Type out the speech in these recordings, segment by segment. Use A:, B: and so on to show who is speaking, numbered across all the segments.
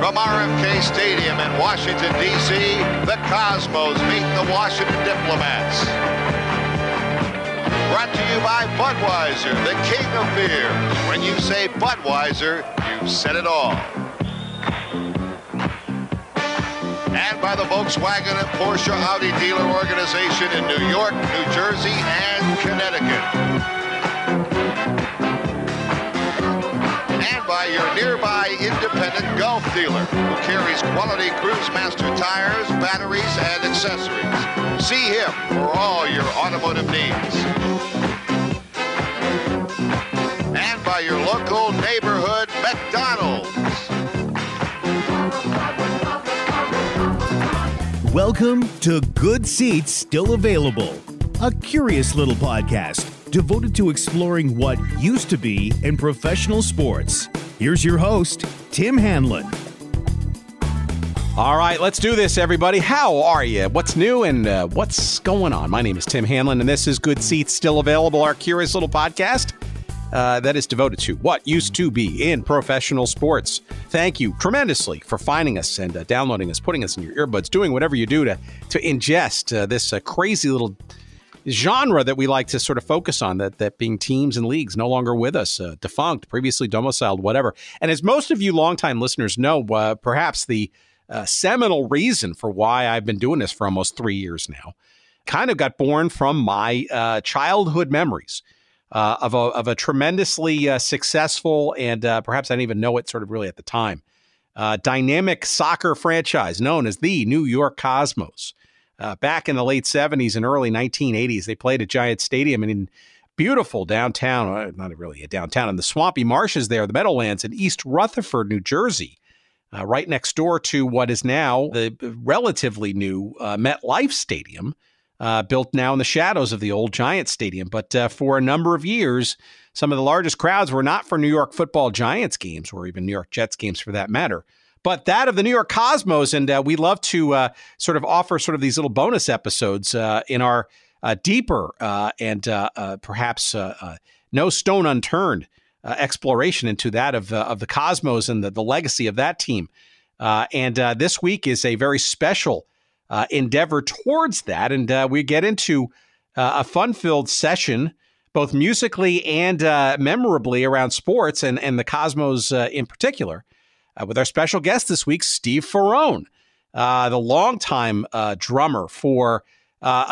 A: From RFK Stadium in Washington, D.C., the Cosmos meet the Washington Diplomats. Brought to you by Budweiser, the king of beers. When you say Budweiser, you've said it all. And by the Volkswagen and Porsche Audi dealer organization in New York, New Jersey, and Connecticut. And by your nearby independent Gulf dealer, who carries quality Cruisemaster tires, batteries, and accessories. See him for all your automotive needs. And by your local neighborhood McDonald's.
B: Welcome to Good Seats Still Available, a curious little podcast devoted to exploring what used to be in professional sports. Here's your host, Tim Hanlon.
C: All right, let's do this, everybody. How are you? What's new and what's going on? My name is Tim Hanlon, and this is Good Seats Still Available, our curious little podcast that is devoted to what used to be in professional sports. Thank you tremendously for finding us and downloading us, putting us in your earbuds, doing whatever you do to ingest this crazy little genre that we like to sort of focus on, that being teams and leagues no longer with us, defunct, previously domiciled, whatever. And as most of you longtime listeners know, perhaps the seminal reason for why I've been doing this for almost 3 years now kind of got born from my childhood memories of a tremendously successful, and perhaps I didn't even know it sort of really at the time, dynamic soccer franchise known as the New York Cosmos. Back in the late 70s and early 1980s, they played at Giant Stadium in beautiful downtown, not really a downtown, in the swampy marshes there, the Meadowlands in East Rutherford, New Jersey, right next door to what is now the relatively new MetLife Stadium, built now in the shadows of the old Giant Stadium. But for a number of years, some of the largest crowds were not for New York football Giants games, or even New York Jets games for that matter, but that of the New York Cosmos. And we love to sort of offer sort of these little bonus episodes in our deeper and perhaps no stone unturned exploration into that of the Cosmos and the legacy of that team. And this week is a very special endeavor towards that. And we get into a fun-filled session, both musically and memorably, around sports and the Cosmos in particular. With our special guest this week, Steve Ferrone, the longtime drummer for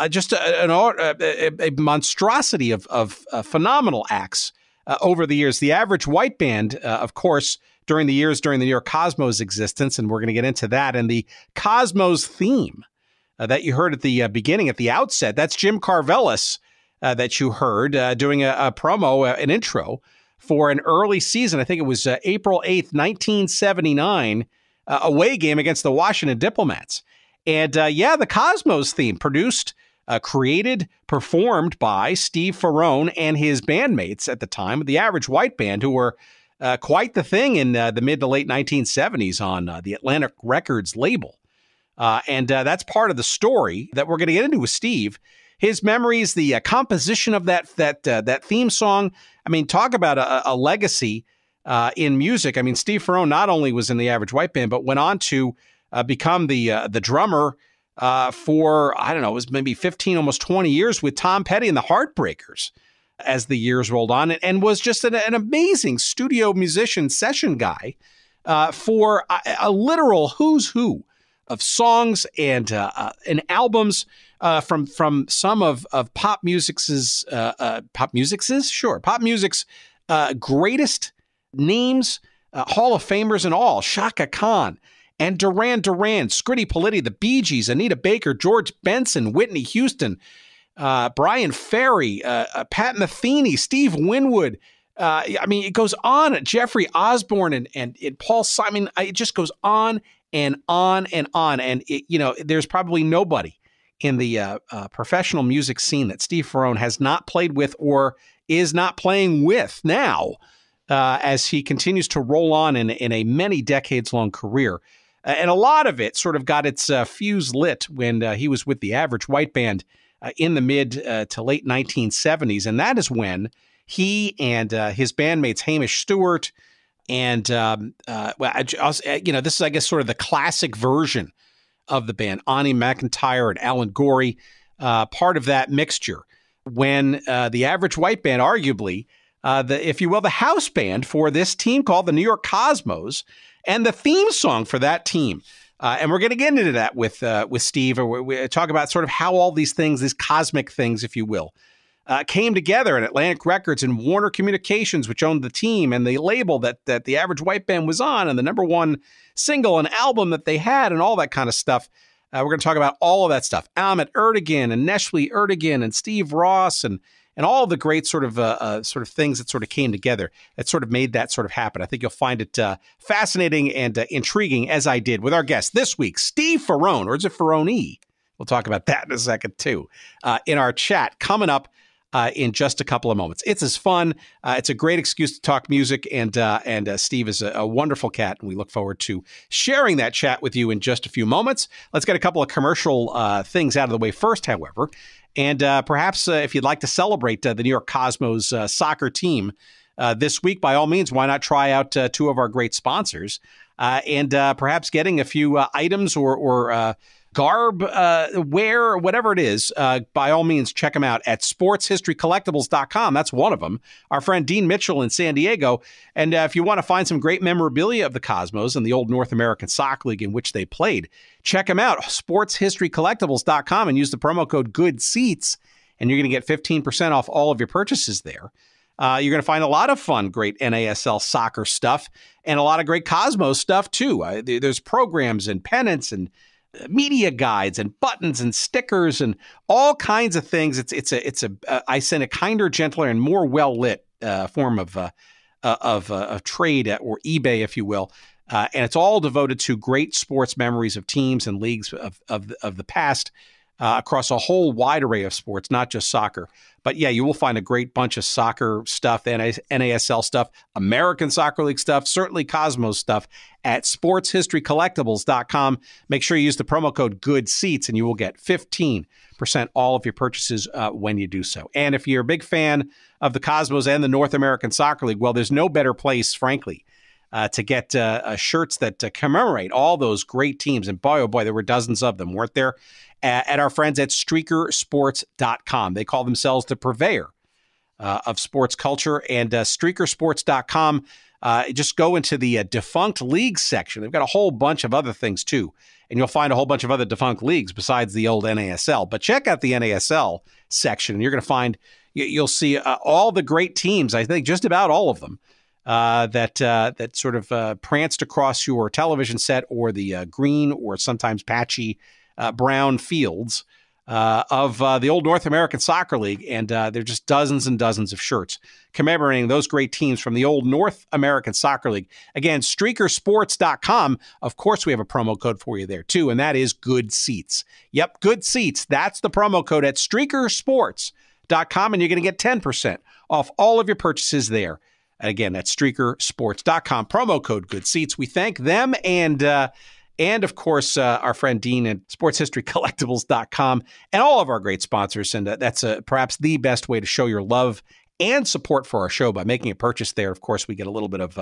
C: just a monstrosity of phenomenal acts over the years. The Average White Band, of course, during the New York Cosmos existence, and we're going to get into that. And the Cosmos theme that you heard at the beginning, at the outset, that's Jim Carvelis that you heard doing a promo, an intro, for an early season. I think it was April 8th, 1979, away game against the Washington Diplomats. And the Cosmos theme produced, created, performed by Steve Ferrone and his bandmates at the time, the Average White Band, who were quite the thing in the mid to late 1970s on the Atlantic Records label. And that's part of the story that we're going to get into with Steve. His memories, the composition of that theme song. I mean, talk about a legacy in music. I mean, Steve Ferrone not only was in the Average White Band, but went on to become the drummer for, I don't know, it was maybe 15, almost 20 years with Tom Petty and the Heartbreakers as the years rolled on, and was just an amazing studio musician, session guy for a literal who's who of songs and albums from some of pop music's greatest names, Hall of Famers and all, Chaka Khan and Duran Duran, Scritti Politti, the Bee Gees, Anita Baker, George Benson, Whitney Houston, Brian Ferry, Pat Metheny, Steve Winwood. I mean, it goes on. Jeffrey Osborne and Paul Simon. It just goes on and on and on. And there's probably nobody in the professional music scene that Steve Ferrone has not played with or is not playing with now, as he continues to roll on in a many decades long career. And a lot of it sort of got its fuse lit when he was with the Average White Band in the mid to late 1970s. And that is when he and his bandmates Hamish Stuart This is, I guess, sort of the classic version of the band, Onnie, McIntyre, and Alan Gorrie, part of that mixture. When the average white band, arguably, if you will, the house band for this team called the New York Cosmos, and the theme song for that team. And we're going to get into that with Steve, or we talk about sort of how all these things, these cosmic things, if you will, came together in Atlantic Records and Warner Communications, which owned the team and the label that the average white band was on, and the number one single and album that they had, and all that kind of stuff. We're going to talk about all of that stuff. Ahmet Ertegun and Neşeli Ertegun and Steve Ross and all the great sort of things that sort of came together that sort of made that sort of happen. I think you'll find it fascinating and intriguing, as I did with our guest this week, Steve Ferrone, or is it Ferrone? We'll talk about that in a second, too, in our chat coming up in just a couple of moments. It's as fun. It's a great excuse to talk music, and Steve is a wonderful cat, and we look forward to sharing that chat with you in just a few moments. Let's get a couple of commercial things out of the way first, however, and perhaps if you'd like to celebrate the New York Cosmos soccer team this week, by all means, why not try out two of our great sponsors and perhaps getting a few items or garb, wear, whatever it is, by all means, check them out at sportshistorycollectibles.com. That's one of them. Our friend Dean Mitchell in San Diego. And if you want to find some great memorabilia of the Cosmos and the old North American Soccer League in which they played, check them out, sportshistorycollectibles.com, and use the promo code GOODSEATS, and you're going to get 15% off all of your purchases there. You're going to find a lot of fun, great NASL soccer stuff, and a lot of great Cosmos stuff, too. There's programs and pennants and media guides and buttons and stickers and all kinds of things. It's I send a kinder, gentler, and more well lit form of trade or eBay, if you will, and it's all devoted to great sports memories of teams and leagues of the past across a whole wide array of sports, not just soccer. But yeah, you will find a great bunch of soccer stuff, NASL stuff, American Soccer League stuff, certainly Cosmos stuff at sportshistorycollectibles.com. Make sure you use the promo code GOODSEATS and you will get 15% all of your purchases when you do so. And if you're a big fan of the Cosmos and the North American Soccer League, well, there's no better place, frankly, to get shirts that commemorate all those great teams. And boy, oh boy, there were dozens of them, weren't there? At our friends at streakersports.com. They call themselves the purveyor of sports culture. And streakersports.com, just go into the defunct leagues section. They've got a whole bunch of other things, too. And you'll find a whole bunch of other defunct leagues besides the old NASL. But check out the NASL section, and you're going to find, you'll see all the great teams, I think just about all of them, that sort of pranced across your television set, or the green or sometimes patchy brown fields of the old North American Soccer League. And there are just dozens and dozens of shirts commemorating those great teams from the old North American Soccer League. Again, streakersports.com. Of course, we have a promo code for you there, too, and that is Good Seats. Yep, Good Seats. That's the promo code at streakersports.com, and you're going to get 10% off all of your purchases there. Again, that's streakersports.com, promo code Good Seats. We thank them and of course, our friend Dean at sportshistorycollectibles.com, and all of our great sponsors. And that's perhaps the best way to show your love and support for our show, by making a purchase there. Of course, we get a little bit of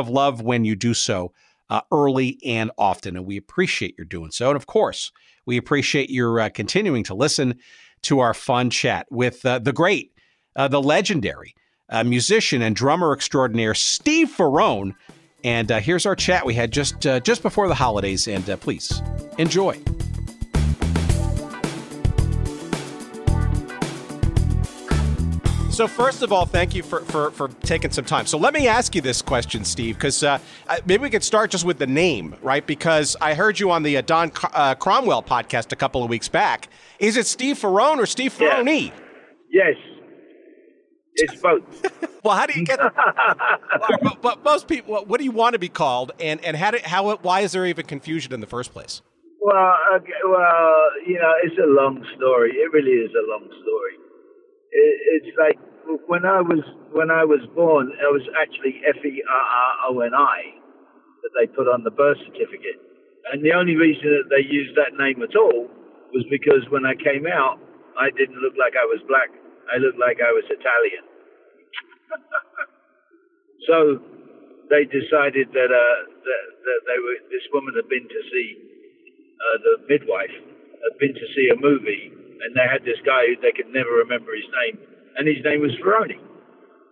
C: love when you do so early and often, and we appreciate your doing so. And of course, we appreciate your continuing to listen to our fun chat with the great, the legendary musician and drummer extraordinaire, Steve Ferrone. And here's our chat we had just before the holidays, and please enjoy. So first of all, thank you for taking some time. So let me ask you this question, Steve, because maybe we could start just with the name, right? Because I heard you on the Don Cromwell podcast a couple of weeks back. Is it Steve Ferrone or Steve Ferrone?
D: Yes. It's both.
C: Well, how do you get? But most people, what do you want to be called, and why is there even confusion in the first place?
D: Well, it's a long story. It really is a long story. It's like when I was born, it was actually Ferroni that they put on the birth certificate, and the only reason that they used that name at all was because when I came out, I didn't look like I was black. I looked like I was Italian. So they decided that this woman had been to see the midwife had been to see a movie, and they had this guy who they could never remember his name, and his name was Ferrone.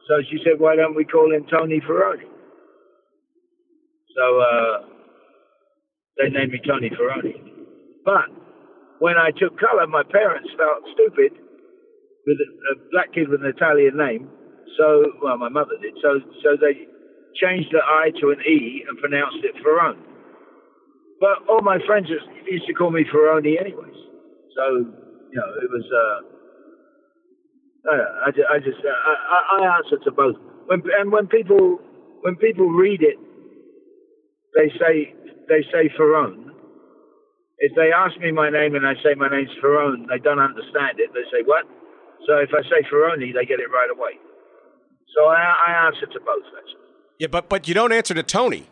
D: So she said, "Why don't we call him Tony Ferrone?" So they named me Tony Ferrone. But when I took colour, my parents felt stupid with a black kid with an Italian name. So, well, my mother did. So they changed the I to an E and pronounced it Ferrone. But all my friends used to call me Ferrone anyways. So, you know, it was. I answer to both. When people read it, they say Ferrone. If they ask me my name and I say my name's Ferrone, they don't understand it. They say, what? So if I say Ferrone, they get it right away. So I answer to both, actually.
C: Yeah, but you don't answer to Tony.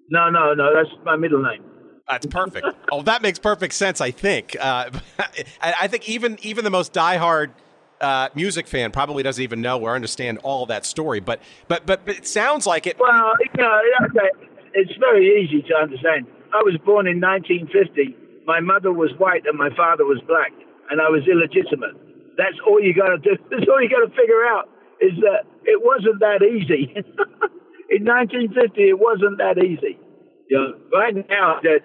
D: No, that's my middle name.
C: That's perfect. Oh, that makes perfect sense, I think. I think even the most diehard music fan probably doesn't even know or understand all of that story. But it sounds like it.
D: Well, you know, it's very easy to understand. I was born in 1950. My mother was white and my father was black, and I was illegitimate. That's all you got to do. That's all you got to figure out is that it wasn't that easy. In 1950, it wasn't that easy. You know, right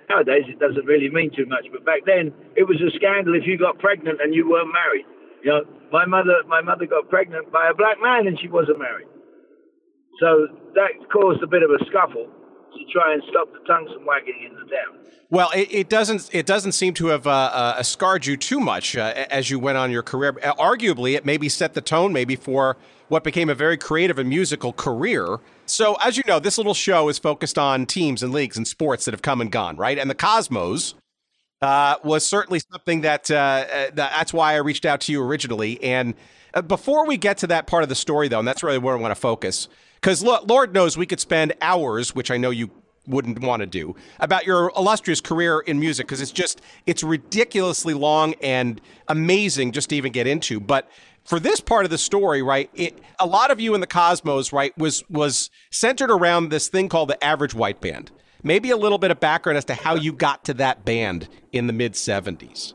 D: nowadays it doesn't really mean too much, but back then it was a scandal if you got pregnant and you weren't married. You know, my mother got pregnant by a black man and she wasn't married, so that caused a bit of a scuffle to try and stop the tongues from wagging in the town.
C: Well, it doesn't seem to have scarred you too much as you went on your career. Arguably, it maybe set the tone maybe for what became a very creative and musical career. So, as you know, this little show is focused on teams and leagues and sports that have come and gone, right? And the Cosmos was certainly something that's why I reached out to you originally. And before we get to that part of the story, though, and that's really where I want to focus, because Lord knows we could spend hours, which I know you wouldn't want to do, about your illustrious career in music, because it's ridiculously long and amazing just to even get into. But for this part of the story, right, a lot of you in the Cosmos, right, was centered around this thing called the Average White Band. Maybe a little bit of background as to how you got to that band in the mid-'70s.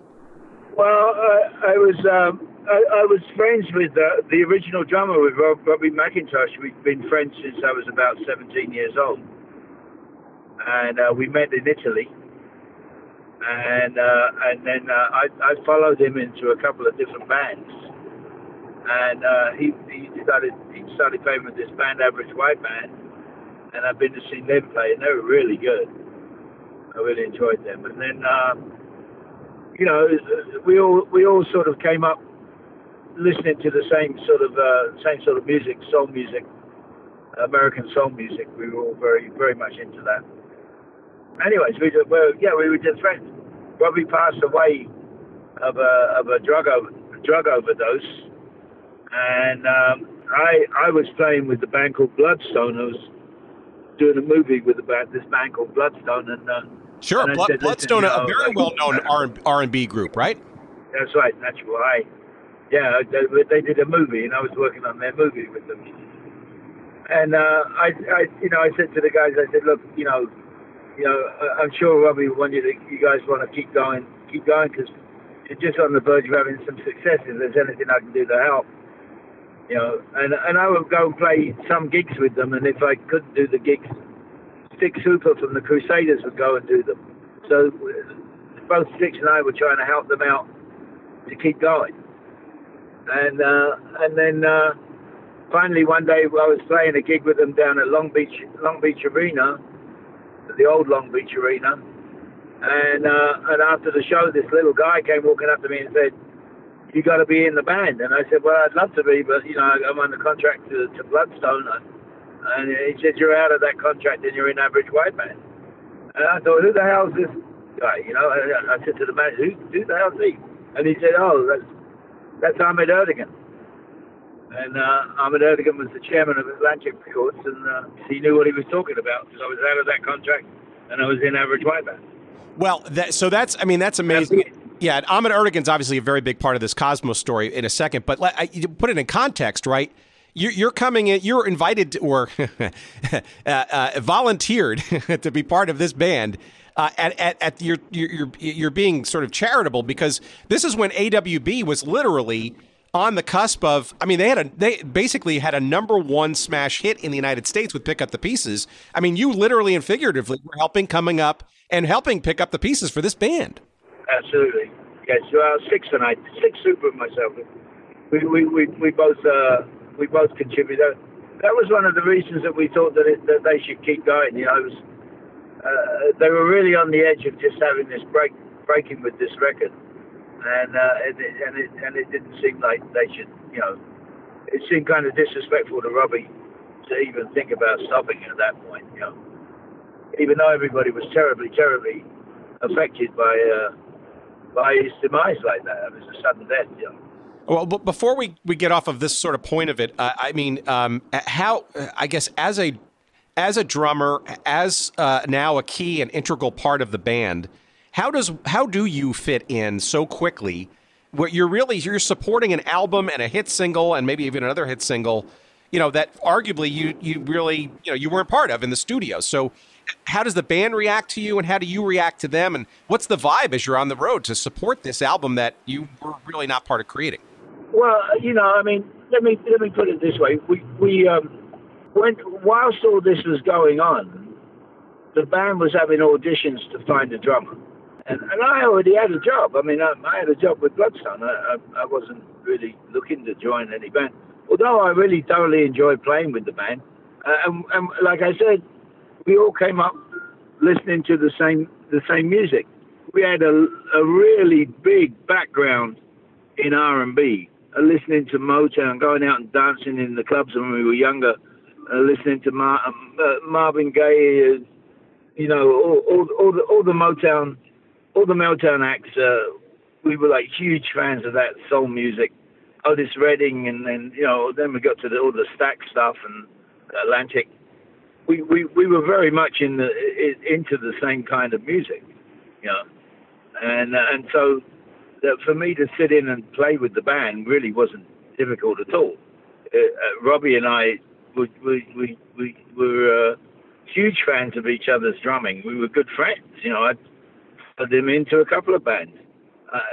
D: Well, I was friends with the original drummer, with Robbie McIntyre. We'd been friends since I was about 17 years old. And we met in Italy, and then I followed him into a couple of different bands, and he started playing with this band, Average White Band, and I've been to see them play, and they were really good. I really enjoyed them. And then you know, we all sort of came up listening to the same sort of music, soul music, American soul music. We were all very, very much into that. Anyways, we were just friends. Robbie passed away of a drug overdose, and I was playing with the band called Bloodstone. I was doing a movie with this band called Bloodstone, and
C: sure,
D: and
C: Bloodstone, a very well-known R&B group, right?
D: That's right, Natural High. Yeah, they did a movie, and I was working on their movie with them. And I said to the guys, I said, look, I'm sure Robbie wanted you guys want to keep going, because you're just on the verge of having some success. If there's anything I can do to help, and I would go and play some gigs with them, and if I couldn't do the gigs, Stick Super from the Crusaders would go and do them. So both Sticks and I were trying to help them out to keep going. And then finally one day I was playing a gig with them down at Long Beach Arena, the old Long Beach Arena, and after the show, this little guy came walking up to me and said, "You got to be in the band." And I said, "Well, I'd love to be, but I'm on the contract to Bloodstone." And he said, "You're out of that contract and you're in Average White Band." And I thought, "Who the hell is this guy?" I said to the manager, "Who the hell is he?" And he said, "Oh, that's Ahmed Erdogan." And Ahmed Erdogan was the chairman of Atlantic Records, and he knew what he was talking about, because I was out of that contract and I was in Average White Band.
C: Well, that's amazing. Yeah, and Ahmed Erdogan's obviously a very big part of this Cosmos story in a second, but you put it in context, right? You're coming in. You're invited to, or volunteered to be part of this band. You're being sort of charitable because this is when AWB was literally on the cusp of. I mean, they basically had a #1 smash hit in the United States with "Pick Up the Pieces." I mean, you literally and figuratively were helping pick up the pieces for this band.
D: Absolutely, yes. Well, Six Super and myself. We both contributed. That was one of the reasons that we thought that they should keep going. You know, it was, they were really on the edge of just having this breaking with this record, and it didn't seem like they should. You know, it seemed kind of disrespectful to Robbie to even think about stopping at that point. You know, even though everybody was terribly affected by his demise like that. It was a sudden death. You know.
C: Well, but before we get off of this sort of point of it, I mean, how, I guess, as a drummer, as now a key and integral part of the band, how do you fit in so quickly? Where you're supporting an album and a hit single and maybe even another hit single, you know, that arguably you really, you know, you weren't part of in the studio. So how does the band react to you, and how do you react to them, and what's the vibe as you're on the road to support this album that you were really not part of creating?
D: Well, you know, I mean, let me put it this way: whilst all this was going on, the band was having auditions to find a drummer, and I already had a job. I mean, I had a job with Bloodstone. I wasn't really looking to join any band, although I really thoroughly enjoyed playing with the band. And like I said, we all came up listening to the same music. We had a really big background in R&B. Listening to Motown, going out and dancing in the clubs when we were younger, listening to Marvin Gaye, you know, all the Motown acts. We were like huge fans of that soul music, Otis Redding, and then you know, then we got to all the Stax stuff and Atlantic. We were very much into the same kind of music, you know, and so. That for me to sit in and play with the band really wasn't difficult at all. Robbie and I were huge fans of each other's drumming. We were good friends. You know, I put him into a couple of bands.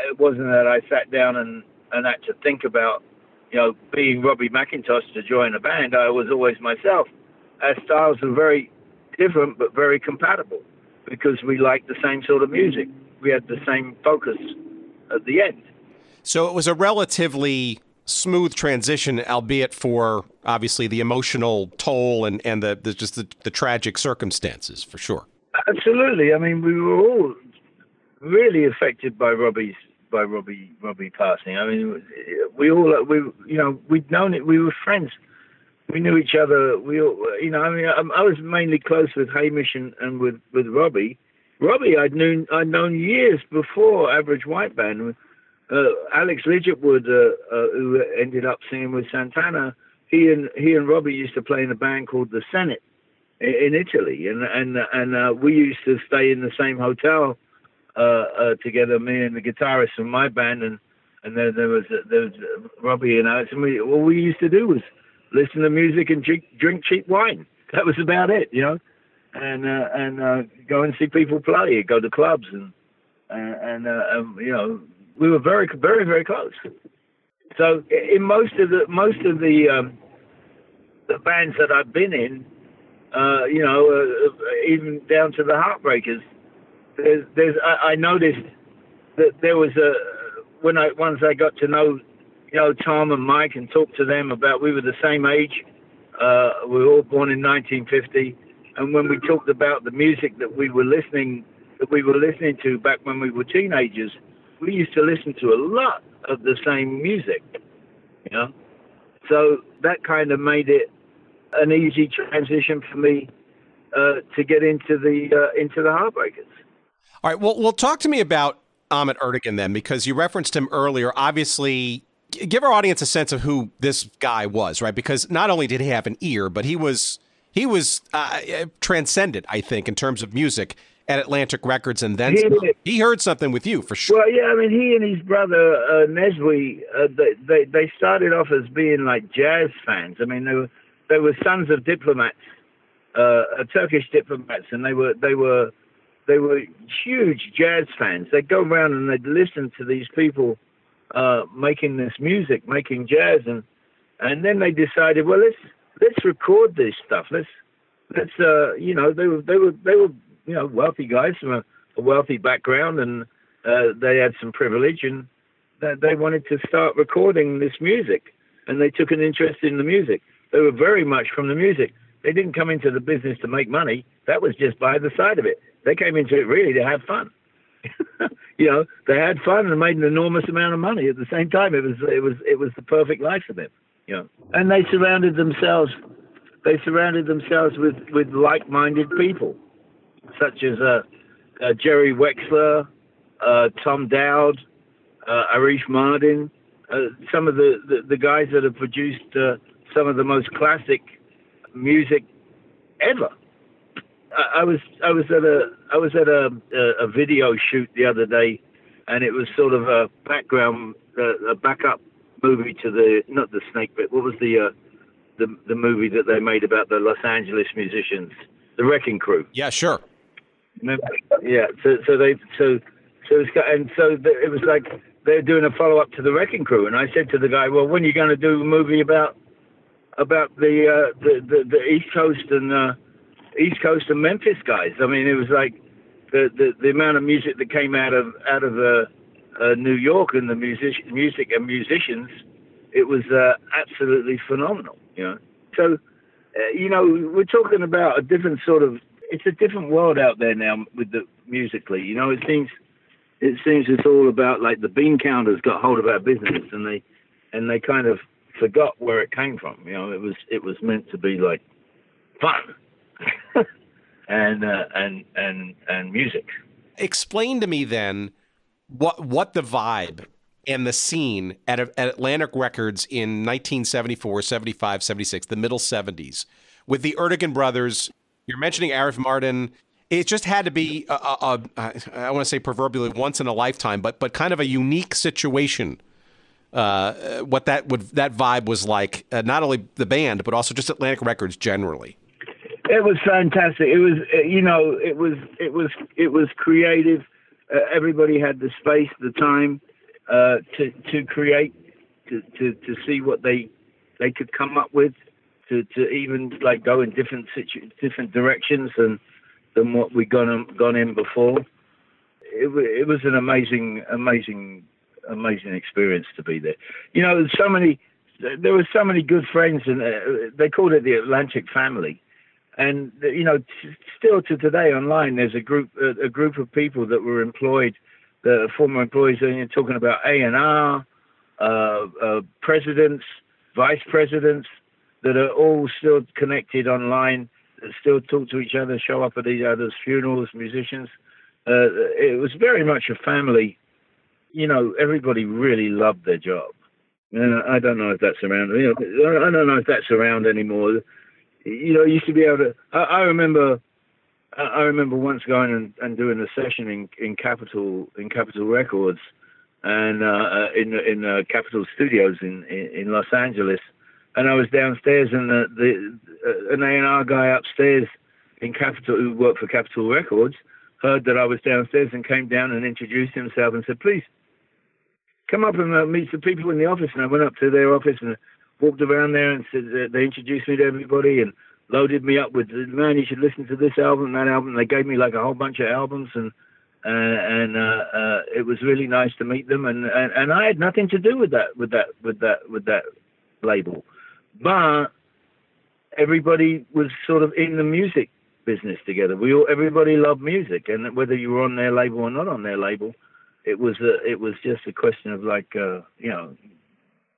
D: It wasn't that I sat down and had to think about, you know, being Robbie McIntyre to join a band. I was always myself. Our styles were very different but very compatible because we liked the same sort of music. We had the same focus at the end.
C: So it was a relatively smooth transition, albeit for obviously the emotional toll and the tragic circumstances, for sure.
D: Absolutely. I mean, we were all really affected by Robbie passing. I mean, we'd known it. We were friends. We knew each other. We all, you know, I mean, I was mainly close with Hamish and with Robbie. Robbie, I'd known years before Average White Band. Alex Lidgetwood, who ended up singing with Santana, he and Robbie used to play in a band called the Senate in Italy, and we used to stay in the same hotel together, me and the guitarist from my band, and then there was Robbie and Alex, and all we used to do was listen to music and drink cheap wine. That was about it, you know. And go and see people play, go to clubs, and you know, we were very, very, very close. So in most of the bands that I've been in, you know, even down to the Heartbreakers, I noticed that there was once I got to know, you know, Tom and Mike and talked to them about, we were the same age, we were all born in 1950. And when we talked about the music that we were listening to back when we were teenagers, we used to listen to a lot of the same music, you know. So that kind of made it an easy transition for me to get into the Heartbreakers.
C: All right. Well, talk to me about Ahmet Ertegun then, because you referenced him earlier. Obviously, give our audience a sense of who this guy was, right? Because not only did he have an ear, but he was transcendent, I think, in terms of music. at Atlantic Records, and then he heard something with you for sure.
D: Well, yeah, I mean, he and his brother Neswi, they started off as being like jazz fans. I mean, they were sons of diplomats, Turkish diplomats, and they were huge jazz fans. They'd go around and they'd listen to these people making this music, making jazz, and then they decided, well, let's record this stuff. Let's you know, they were you know, wealthy guys from a wealthy background, and they had some privilege, and they wanted to start recording this music, and they took an interest in the music. They were very much from the music. They didn't come into the business to make money. That was just by the side of it. They came into it really to have fun. You know, they had fun and made an enormous amount of money at the same time. It was the perfect life for them. You know, and they surrounded themselves with like-minded people, such as Jerry Wexler, Tom Dowd, Arif Mardin, some of the guys that have produced some of the most classic music ever. I was at a video shoot the other day, and it was sort of a background, a backup movie to not the Snake Pit. What was the movie that they made about the Los Angeles musicians, The Wrecking Crew?
C: Yeah, sure.
D: Yeah, it was like they're doing a follow up to The Wrecking Crew, and I said to the guy, "Well, when are you going to do a movie about the East Coast and Memphis guys?" I mean, it was like the amount of music that came out of New York and the music and musicians. It was absolutely phenomenal, you know. So, you know, we're talking about a different sort of. It's a different world out there now with the musically. You know, it seems it's all about, like, the bean counters got hold of our business, and they kind of forgot where it came from. You know, it was meant to be like fun and music.
C: Explain to me then what the vibe and the scene at Atlantic Records in 1974, 75, 76, the middle 70s, with the Erdogan brothers. You're mentioning Arif Mardin. It just had to be I want to say proverbially once in a lifetime, but kind of a unique situation. What that vibe was like, not only the band, but also just Atlantic Records generally.
D: It was fantastic. It was, you know, it was creative. Everybody had the space, the time to create, to see what they could come up with, to even like go in different directions than what we'd gone in before. It was an amazing experience to be there. You know, there were so many good friends, and they called it the Atlantic family. And you know, still to today online, there's a group of people that were employed, the former employees. And you're talking about A&R, presidents, vice presidents, that are all still connected online, that still talk to each other, show up at each other's funerals, musicians. It was very much a family. You know, everybody really loved their job. And I don't know if that's around. You know, I don't know if that's around anymore. You know, you used to be able to. I remember once going and doing a session in Capitol Records, and in Capitol Studios in Los Angeles, and I was downstairs, and an A&R guy upstairs in Capitol, who worked for Capitol Records, heard that I was downstairs and came down and introduced himself and said, "Please come up and meet the people in the office." And I went up to their office and walked around there, and said they introduced me to everybody and loaded me up with, "Man, you should listen to this album, that album." They gave me like a whole bunch of albums, and it was really nice to meet them. And I had nothing to do with that label, but everybody was sort of in the music business together. Everybody loved music, and whether you were on their label or not on their label, it was just a question of like, you know,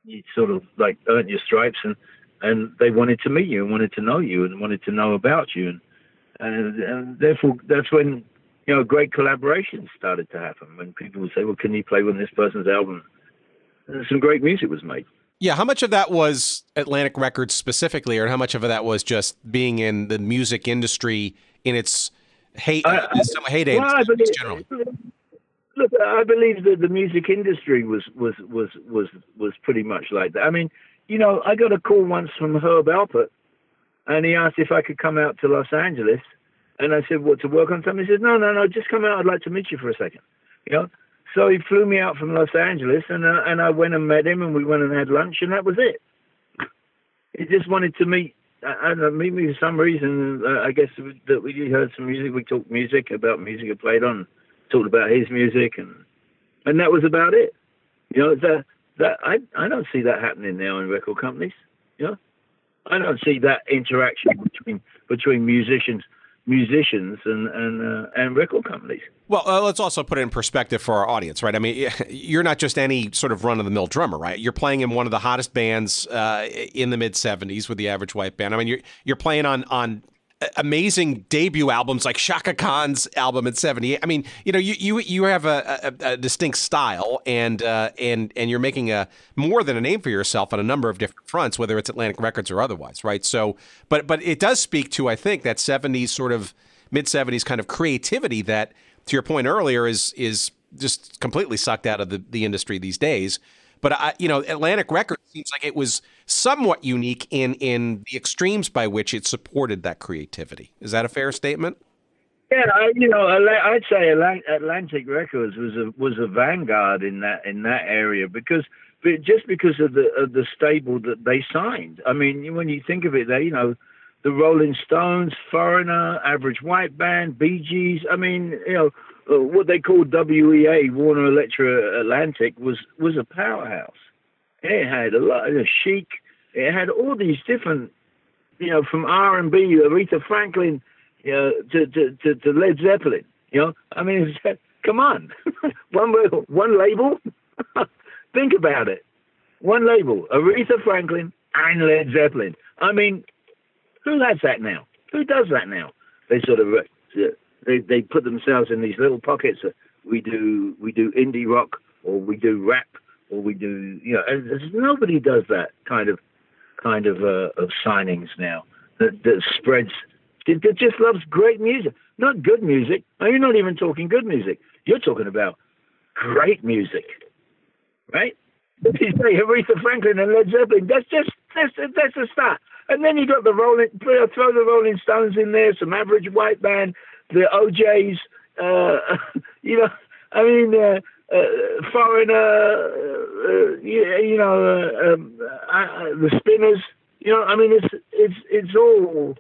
D: you sort of like earned your stripes, and they wanted to meet you and wanted to know you and wanted to know about you, and therefore that's when, you know, great collaborations started to happen, when people would say, "Well, can you play on this person's album?" And some great music was made.
C: Yeah, how much of that was Atlantic Records specifically, or how much of that was just being in the music industry in its some heyday
D: well, I believe,
C: generally.
D: Look, I believe that the music industry was pretty much like that. I mean, I got a call once from Herb Alpert, and he asked if I could come out to Los Angeles, and I said, "What, to work on something?" He said, "No, just come out. I'd like to meet you for a second." So he flew me out from Los Angeles, and I went and met him, and we went and had lunch, and that was it. He just wanted to meet me for some reason. I guess that we heard some music. We talked about music I played on, talked about his music, and that was about it. I don't see that happening now in record companies. I don't see that interaction between musicians and record companies.
C: Well, let's also put it in perspective for our audience, right? I mean, you're not just any sort of run-of-the-mill drummer, right? You're playing in one of the hottest bands in the mid-'70s with the Average White Band. I mean, you're playing on amazing debut albums like Chaka Khan's album in '78. I mean, you have a distinct style, and you're making more than a name for yourself on a number of different fronts, whether it's Atlantic Records or otherwise, right? So, but it does speak to, I think, that '70s sort of mid-'70s kind of creativity that, to your point earlier, is just completely sucked out of the industry these days. But Atlantic Records seems like it was somewhat unique in the extremes by which it supported that creativity. Is that a fair statement?
D: Yeah, I'd say Atlantic Records was a vanguard in that area because of the stable that they signed. I mean, when you think of it, the Rolling Stones, Foreigner, Average White Band, Bee Gees. I mean, what they called WEA, Warner Electra Atlantic, was a powerhouse. It had a lot of Chic. It had all these different, from R&B, Aretha Franklin, to Led Zeppelin. I mean, come on, one label. Think about it. One label, Aretha Franklin and Led Zeppelin. I mean, who has that now? Who does that now? They sort of they put themselves in these little pockets. We do indie rock, or we do rap, or we do nobody does that kind of signings now. That spreads. That just loves great music, not good music. You're not even talking good music. You're talking about great music, right? If you say Aretha Franklin and Led Zeppelin, that's a start. And then you got throw the Rolling Stones in there, some Average White Band, the OJs, Foreigner, the Spinners. It's all,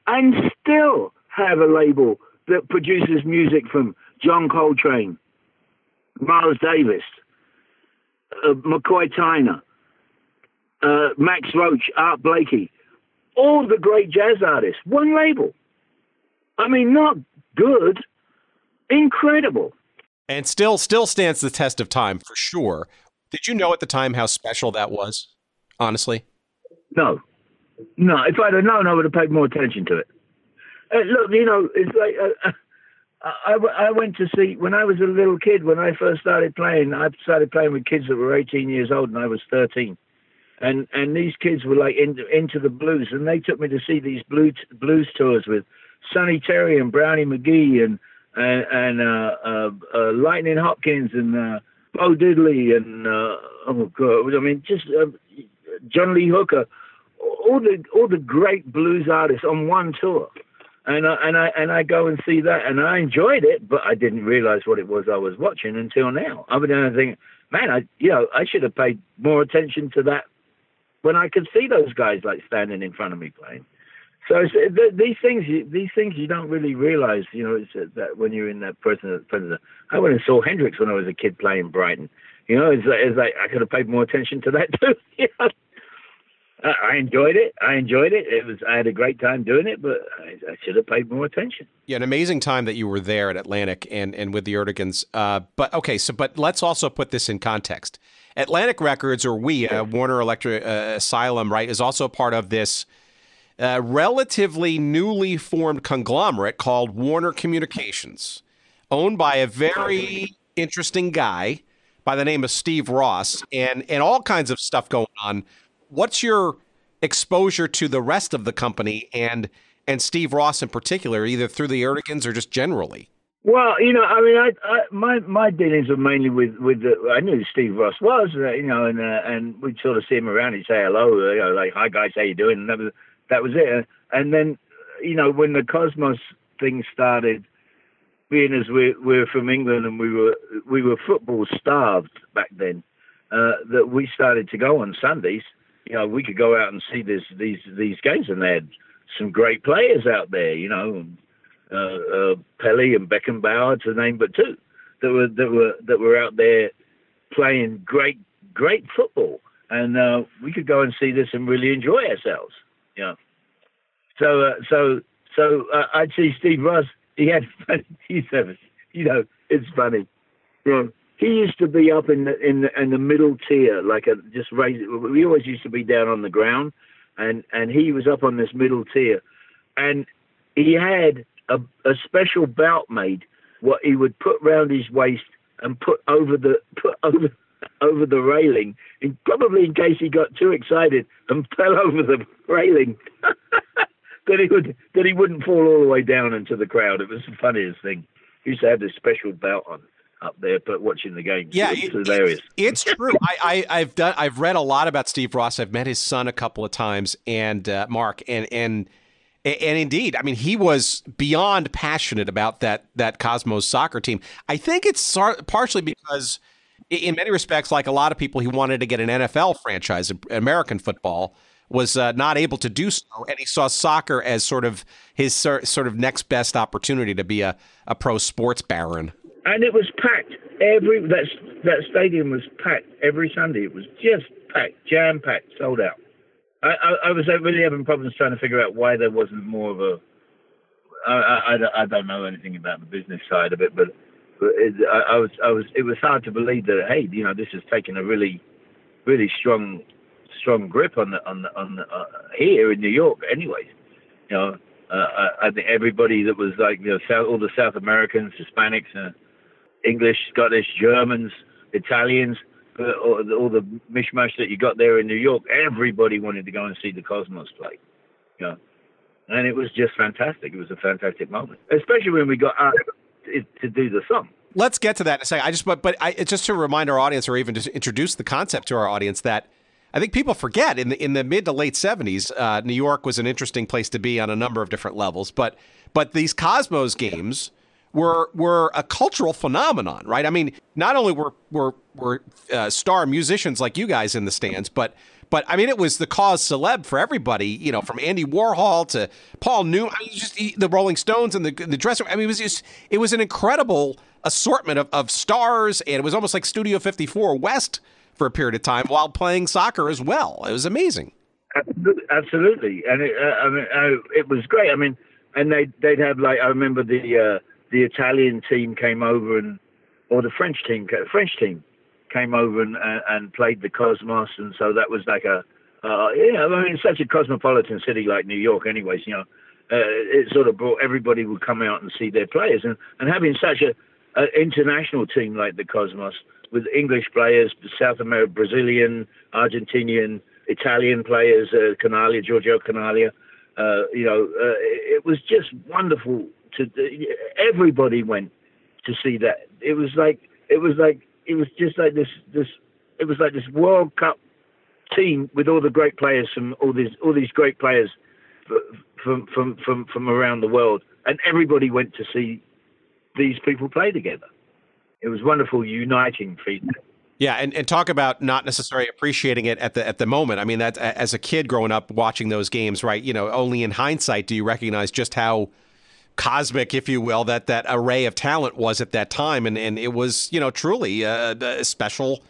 D: and still have a label that produces music from John Coltrane, Miles Davis, McCoy Tyner, Max Roach, Art Blakey, all the great jazz artists, one label. I mean, not good, incredible.
C: And still stands the test of time, for sure. Did you know at the time how special that was, honestly?
D: No. If I'd have known, I would have paid more attention to it. Look, it's like I went to see, when I was a little kid, when I first started playing, I started playing with kids that were 18 years old, and I was 13. And these kids were like into the blues, and they took me to see these blues tours with Sonny Terry and Brownie McGee and Lightning Hopkins and Bo Diddley and John Lee Hooker, all the great blues artists on one tour. And I go and see that, and I enjoyed it, but I didn't realize what it was I was watching until now. I was thinking, man, I should have paid more attention to that when I could see those guys like standing in front of me playing. So these things you don't really realize, it's that when you're in that present. I went and saw Hendrix when I was a kid playing Brighton. It's like I could have paid more attention to that too. I enjoyed it. I had a great time doing it, but I should have paid more attention.
C: Yeah, an amazing time that you were there at Atlantic and with the Erdigans. But let's also put this in context. Atlantic Records, or Warner Electra Asylum, right, is also part of this relatively newly formed conglomerate called Warner Communications, owned by a very interesting guy by the name of Steve Ross, and all kinds of stuff going on. What's your exposure to the rest of the company, and and Steve Ross in particular, either through the Erdigans or just generally?
D: Well, my dealings were mainly with I knew who Steve Ross was, and we'd sort of see him around. He'd say hello, like, hi guys, how you doing? And that was it. And then, when the Cosmos thing started, being as we're from England and we were football starved back then, that we started to go on Sundays. We could go out and see these games, and they had some great players out there. Pelé and Beckenbauer, to name but two, that were out there playing great football, and we could go and see this and really enjoy ourselves. So I'd see Steve Ross. It's funny. He used to be up in the middle tier, just raised. We always used to be down on the ground, and he was up on this middle tier, and he had a special belt made, what he would put round his waist and put over the railing, and probably in case he got too excited and fell over the railing, that he wouldn't fall all the way down into the crowd. It was the funniest thing. He used to have this special belt on up there, but watching the game,
C: yeah,
D: it's hilarious.
C: It's true. I've read a lot about Steve Ross. I've met his son a couple of times, and Mark, and indeed, I mean, he was beyond passionate about that Cosmos soccer team. I think it's partially because, in many respects, like a lot of people, he wanted to get an NFL franchise, American football, was not able to do so, and he saw soccer as sort of his sort of next best opportunity to be a pro sports baron.
D: And it was packed. That stadium was packed every Sunday. It was just packed, jam-packed, sold out. I was really having problems trying to figure out why there wasn't more of a. I don't know anything about the business side of it, but it was hard to believe that, hey, this has taken a really, really strong grip on the here in New York. Anyways, I think everybody that was like all the South Americans, Hispanics, English, Scottish, Germans, Italians. All the mishmash that you got there in New York, everybody wanted to go and see the Cosmos play, and it was just fantastic. It was a fantastic moment, especially when we got out to do the song. Let's
C: get to that in a second. Just to remind our audience, or even to introduce the concept to our audience, that I think people forget in the mid to late 70s, New York was an interesting place to be on a number of different levels. But these Cosmos games were a cultural phenomenon, right? I mean, not only were star musicians like you guys in the stands, but I mean, it was the cause celeb for everybody, from Andy Warhol to Paul Newman, just the Rolling Stones and the dressing room. I mean, it was an incredible assortment of stars, and it was almost like Studio 54 West for a period of time while playing soccer as well. It was amazing.
D: Absolutely, and it was great. I mean, and they'd have, like, I remember the Italian team came over or the French team came over and played the Cosmos, and so that was like it's such a cosmopolitan city like New York, anyways. It sort of brought everybody would come out and see their players, and having such an international team like the Cosmos with English players, South American, Brazilian, Argentinian, Italian players, Giorgio Canaglia. It was just wonderful. Everybody went to see that. It was just like this World Cup team with all the great players from all these great players from around the world, and everybody went to see these people play together. It was wonderful, uniting feeling.
C: Yeah, and talk about not necessarily appreciating it at the moment. I mean, that as a kid growing up watching those games, right? Only in hindsight do you recognize just how cosmic, if you will, that array of talent was at that time, and it was truly a special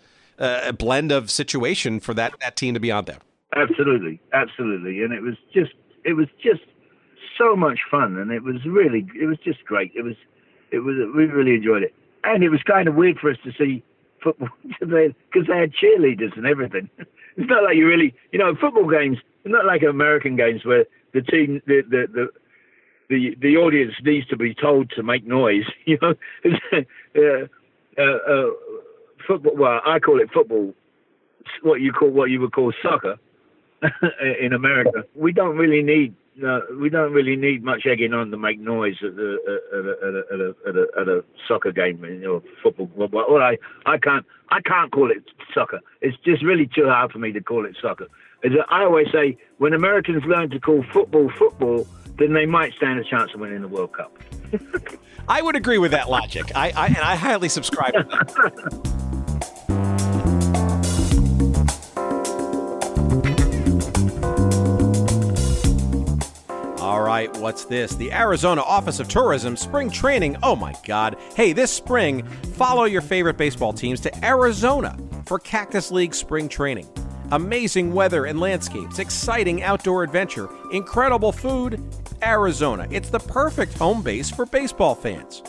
C: blend of situation for that team to be on there. Absolutely,
D: and it was just so much fun, and it was just great. We really enjoyed it, and it was kind of weird for us to see football because they had cheerleaders and everything. It's not like football games. It's not like American games where the team the audience needs to be told to make noise. Football. Well, I call it football. What you would call soccer in America. We don't really need No, we don't really need much egging on to make noise at a soccer game, football. Well, I can't call it soccer. It's just really too hard for me to call it soccer. I always say, when Americans learn to call football, then they might stand a chance of winning the World Cup.
C: I would agree with that logic. I highly subscribe to that. All right, what's this? The Arizona Office of Tourism Spring Training. Oh, my God. Hey, this spring, follow your favorite baseball teams to Arizona for Cactus League Spring Training. Amazing weather and landscapes, exciting outdoor adventure, incredible food. Arizona. It's the perfect home base for baseball fans.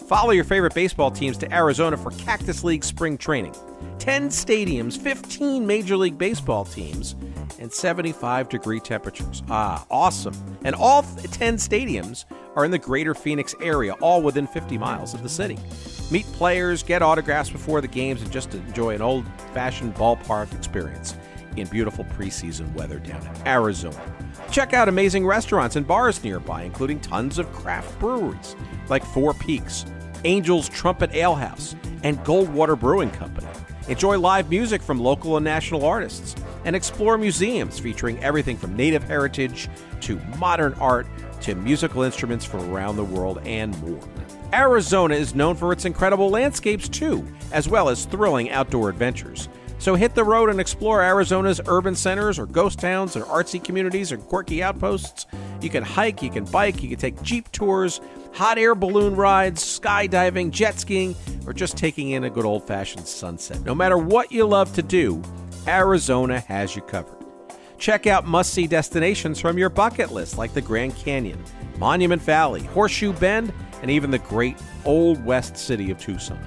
C: Follow your favorite baseball teams to Arizona for Cactus League Spring Training. 10 stadiums, 15 Major League Baseball teams, and 75-degree temperatures. Awesome. And all 10 stadiums are in the greater Phoenix area, all within 50 miles of the city. Meet players, get autographs before the games, and just enjoy an old-fashioned ballpark experience in beautiful preseason weather down in Arizona. Check out amazing restaurants and bars nearby, including tons of craft breweries like Four Peaks, Angel's Trumpet Ale House, and Goldwater Brewing Company. Enjoy live music from local and national artists, and explore museums featuring everything from native heritage to modern art to musical instruments from around the world and more. Arizona is known for its incredible landscapes too, as well as thrilling outdoor adventures. So hit the road and explore Arizona's urban centers or ghost towns or artsy communities or quirky outposts. You can hike, you can bike, you can take Jeep tours, hot air balloon rides, skydiving, jet skiing, or just taking in a good old-fashioned sunset. No matter what you love to do, Arizona has you covered. Check out must-see destinations from your bucket list like the Grand Canyon, Monument Valley, Horseshoe Bend, and even the great Old West city of Tucson.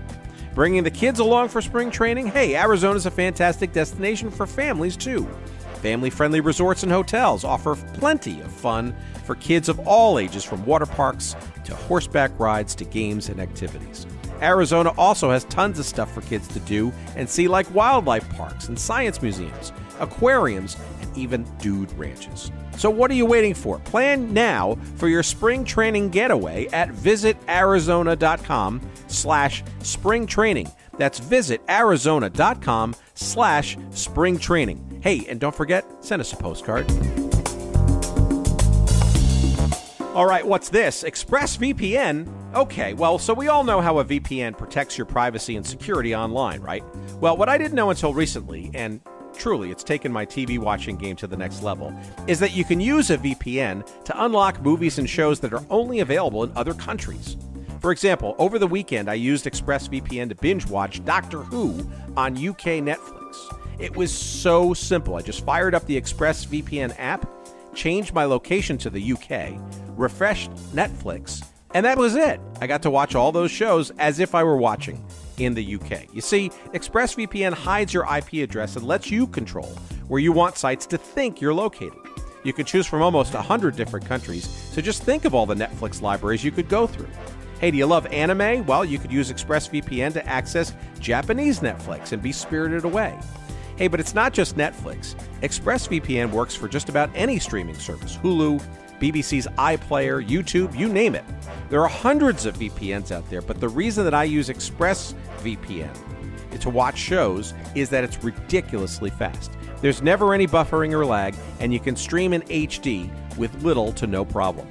C: Bringing the kids along for spring training? Hey, Arizona's a fantastic destination for families, too. Family-friendly resorts and hotels offer plenty of fun for kids of all ages, from water parks to horseback rides to games and activities. Arizona also has tons of stuff for kids to do and see, like wildlife parks and science museums, aquariums, and even dude ranches. So what are you waiting for? Plan now for your spring training getaway at visitarizona.com/spring training. That's visitarizona.com/spring training. Hey, and don't forget, send us a postcard. All right, what's this? ExpressVPN? Okay, well, so we all know how a VPN protects your privacy and security online, right? Well, what I didn't know until recently, and truly, it's taken my TV watching game to the next level, is that you can use a VPN to unlock movies and shows that are only available in other countries. For example, over the weekend, I used ExpressVPN to binge watch Doctor Who on UK Netflix. It was so simple. I just fired up the ExpressVPN app, changed my location to the UK, refreshed Netflix, and that was it. I got to watch all those shows as if I were watching in the UK. You see, ExpressVPN hides your IP address and lets you control where you want sites to think you're located. You can choose from almost 100 different countries, so just think of all the Netflix libraries you could go through. Hey, do you love anime? Well, you could use ExpressVPN to access Japanese Netflix and be spirited away. Hey, but it's not just Netflix. ExpressVPN works for just about any streaming service: Hulu, BBC's iPlayer, YouTube, you name it. There are hundreds of VPNs out there, but the reason that I use ExpressVPN to watch shows is that it's ridiculously fast. There's never any buffering or lag, and you can stream in HD with little to no problem.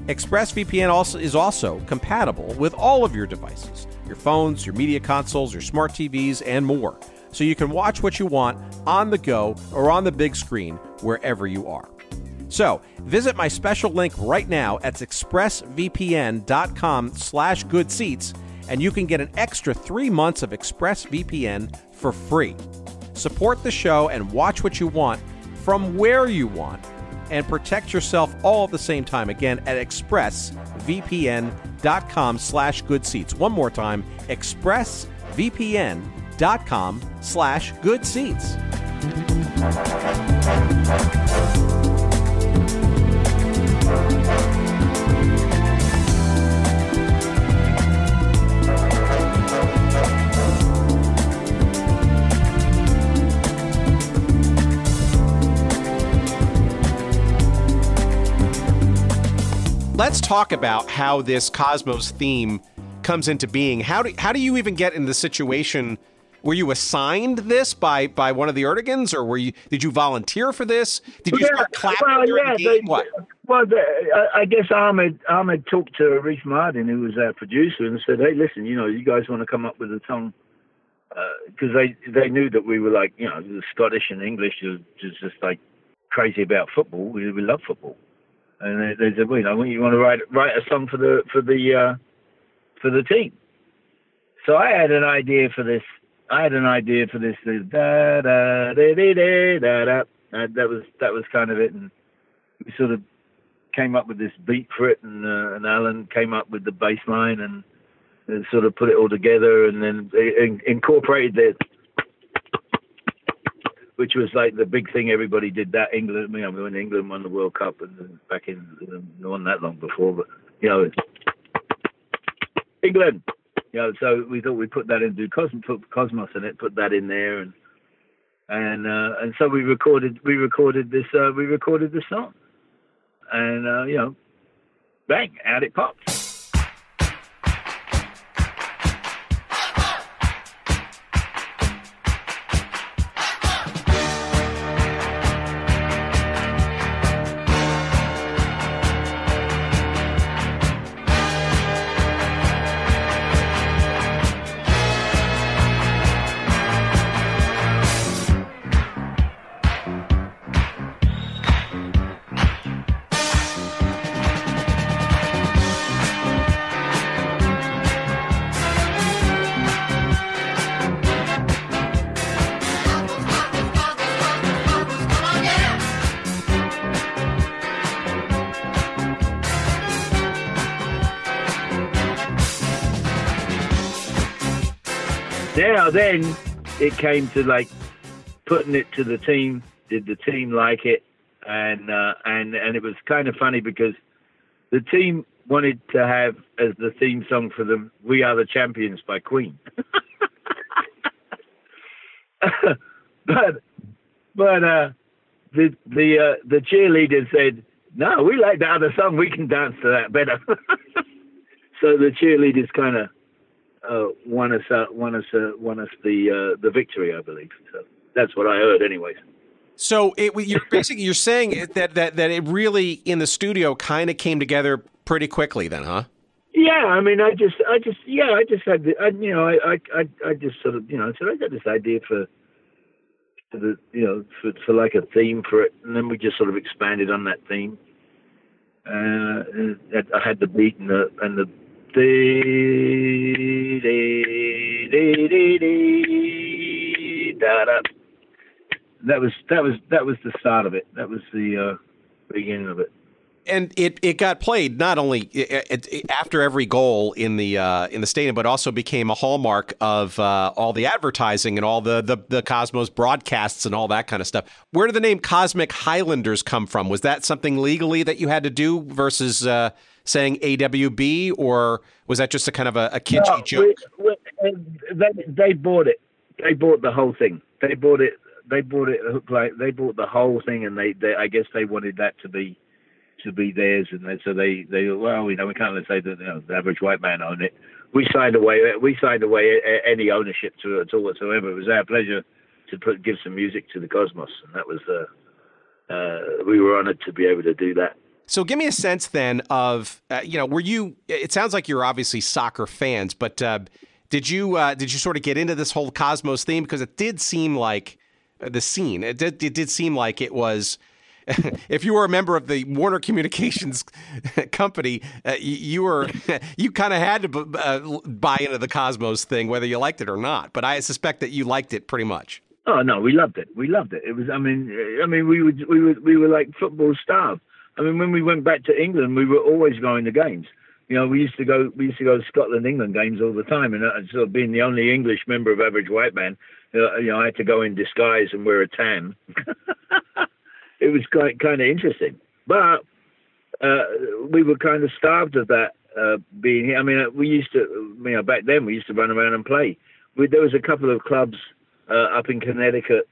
C: ExpressVPN is also compatible with all of your devices, your phones, your media consoles, your smart TVs, and more. So you can watch what you want on the go or on the big screen wherever you are. So visit my special link right now at expressvpn.com/goodseats, and you can get an extra 3 months of ExpressVPN for free. Support the show and watch what you want from where you want, and protect yourself all at the same time. Again, at expressvpn.com/goodseats. One more time, expressvpn.com/goodseats. let's talk about how this Cosmos theme comes into being. How do you even get in the situation? Were you assigned this by one of the Erdogan's, or did you volunteer for this? Did you start clapping during the game? What?
D: Well, I guess Ahmed talked to Reef Martin, who was our producer, and said, "Hey, listen, you guys want to come up with a song?" Because they knew that we were like, the Scottish and English are just like crazy about football. We love football, and they said, "Well, you want to write a song for the team." So I had an idea for this. Da da da da da da. That was kind of it, and we sort of came up with this beat for it, and Alan came up with the bass line and sort of put it all together, and then incorporated it, which was like the big thing everybody did. That England, when England won the World Cup, and back in not that long before, but England. So we thought we'd put that into put Cosmos in it, put that in there, and so we recorded this song, and bang, out it pops. Now then, it came to like putting it to the team. Did the team like it? And it was kind of funny because the team wanted to have as the theme song for them, "We Are the Champions" by Queen. but the cheerleader said, "No, we like the other song. We can dance to that better." So the cheerleaders kind of won us the victory, I believe. So that's what I heard, anyways.
C: So you're saying that it really in the studio kind of came together pretty quickly, then, huh?
D: Yeah, I mean, I just had I just sort of said I got this idea for like a theme for it, and then we just sort of expanded on that theme. I had the beat and the that was the start of it. That was the beginning of it.
C: And it got played not only after every goal in the stadium, but also became a hallmark of all the advertising and all the Cosmos broadcasts and all that kind of stuff. Where did the name Cosmic Highlanders come from? Was that something legally that you had to do versus saying AWB, or was that just a kind of a kitschy joke?
D: They bought it. They bought the whole thing. They bought it. They bought the whole thing, and they I guess they wanted that to be theirs, and so they we can't let say that the average white man owned it. We signed away any ownership to it at all whatsoever. It was our pleasure to give some music to the Cosmos, and that was we were honored to be able to do that.
C: So give me a sense then of were you? It sounds like you're obviously soccer fans, but did you sort of get into this whole Cosmos theme, because it did seem like the scene. It did seem like it was. If you were a member of the Warner Communications company, you kind of had to buy into the Cosmos thing, whether you liked it or not. But I suspect that you liked it pretty much.
D: Oh no, we loved it. It was. I mean, we were like football starved. I mean, when we went back to England, we were always going to games. We used to go to Scotland, England games all the time, and sort of being the only English member of Average White Man, I had to go in disguise and wear a tan. It was kind of interesting, but we were kind of starved of that being here. I mean, we used to, back then we used to run around and play. There was a couple of clubs up in Connecticut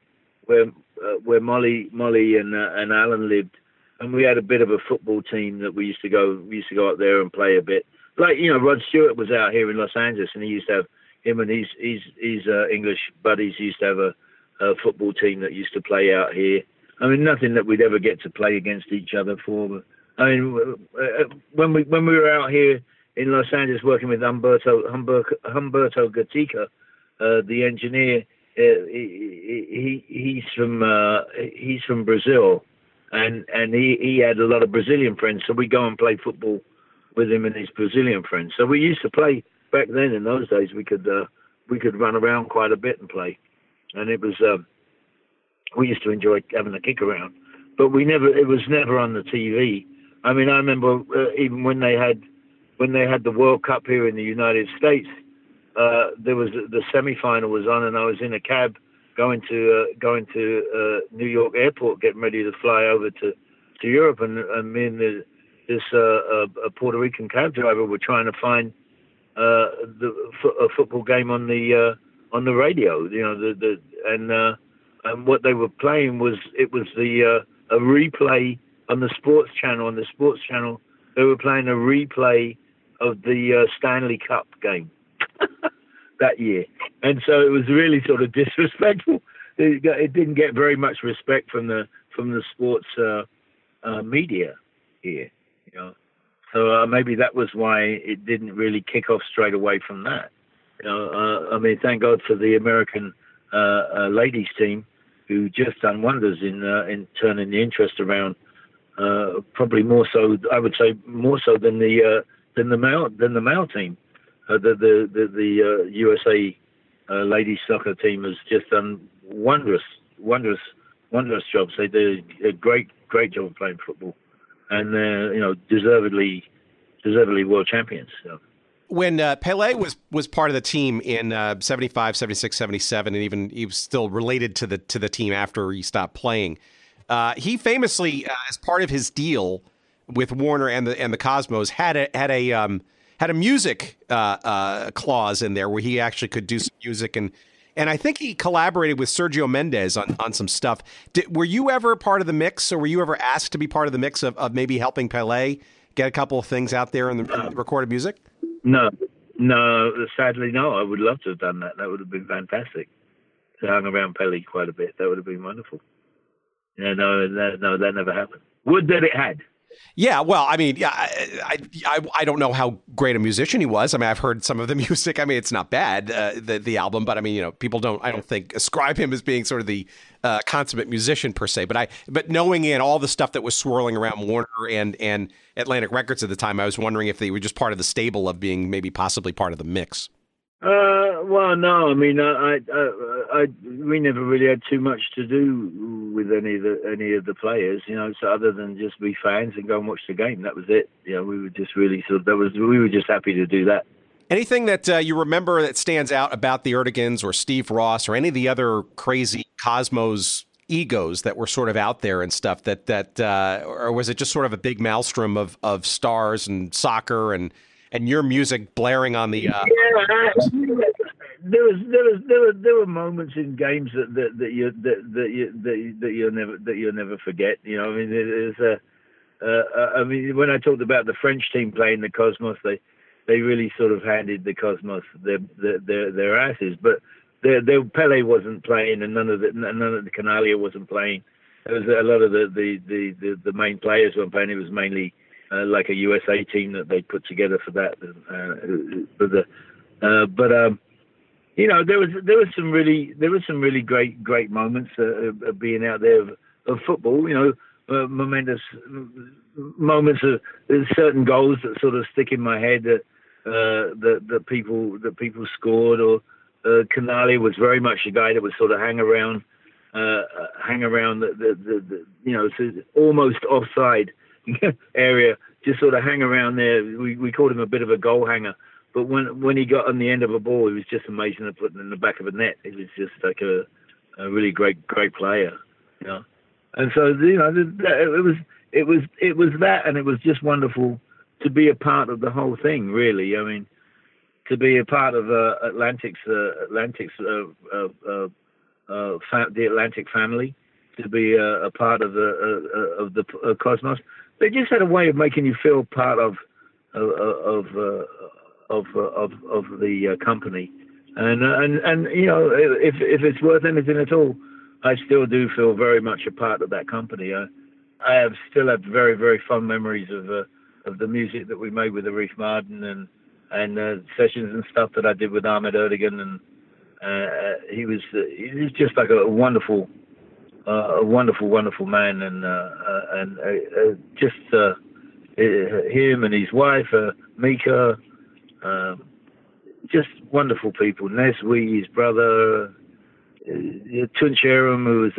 D: where Molly and Alan lived, and we had a bit of a football team that we used to go up there and play a bit. Like, Rod Stewart was out here in Los Angeles, and he used to have him and his English buddies used to have a football team that used to play out here. I mean, nothing that we'd ever get to play against each other for. But, I mean, when we were out here in Los Angeles working with Humberto Gatica, the engineer, he's from Brazil, and he had a lot of Brazilian friends, so we go and play football with him and his Brazilian friends. So we used to play back then. In those days, we could run around quite a bit and play, and it was we used to enjoy having a kick around. But it was never on the TV. I mean, I remember even when they had the World Cup here in the United States, there was the semi-final was on, and I was in a cab going to New York Airport, getting ready to fly over to Europe, and me and this Puerto Rican cab driver were trying to find a football game on the radio, and what they were playing was a replay on the sports channel. On the sports channel, they were playing a replay of the Stanley Cup game that year, and so it was really sort of disrespectful. It didn't get very much respect from the sports media here, So maybe that was why it didn't really kick off straight away from that. I mean, thank God for the American ladies team, who just done wonders in turning the interest around. Probably more so, I would say, more so than the male team. The USA ladies soccer team has just done wondrous jobs. They did a great job of playing football, and deservedly world champions. So.
C: When Pelé was part of the team in 75, 76, 77, and even he was still related to the team after he stopped playing, he famously, as part of his deal with Warner and the Cosmos, had a music clause in there where he actually could do some music, and I think he collaborated with Sergio Mendes on some stuff. Were you ever part of the mix, or were you ever asked to be part of the mix of maybe helping Pelé get a couple of things out there in the recorded music?
D: No, sadly, no. I would love to have done that. That would have been fantastic. To hang around Pelé quite a bit. That would have been wonderful. No, that never happened. Would that it had.
C: Yeah, well, I mean, yeah, I don't know how great a musician he was. I mean, I've heard some of the music. I mean, it's not bad, the album, but I mean, people I don't think ascribe him as being sort of the consummate musician per se. But knowing in all the stuff that was swirling around Warner and Atlantic Records at the time, I was wondering if they were just part of the stable of being maybe possibly part of the mix.
D: Well, no, I mean, we never really had too much to do with any of the players, so other than just be fans and go and watch the game. That was it. We were just really we were just happy to do that.
C: Anything that you remember that stands out about the Erteguns or Steve Ross or any of the other crazy Cosmos egos that were sort of out there and stuff or was it just sort of a big maelstrom of stars and soccer and your music blaring on the? There were moments in games that you'll never forget. I mean, when I talked about the French team playing the Cosmos, they really sort of handed the Cosmos their asses. But Pelé wasn't playing, and none of the Canalia wasn't playing. There was a lot of the main players weren't playing. It was mainly like a USA team that they put together for that. There was some really great moments of being out there of football. Momentous moments of certain goals that sort of stick in my head that people scored. Or Canalia was very much a guy that would sort of hang around the almost offside area, just sort of hang around there. We called him a bit of a goal hanger, but when he got on the end of a ball, he was just amazing at putting it in the back of a net. He was just like a really great player, And so it was that, and it was just wonderful to be a part of the whole thing. Really, I mean, to be a part of the Atlantic family,
D: to be a part of the cosmos. They just had a way of making you feel part of the company, and you know, if it's worth anything at all, I still do feel very much a part of that company. I still have very, very fond memories of the music that we made with Arif Mardin and sessions and stuff that I did with Ahmed Erdogan, and he was just like a wonderful man, and just him and his wife Mika, just wonderful people. Neswi, his brother, Tunç who was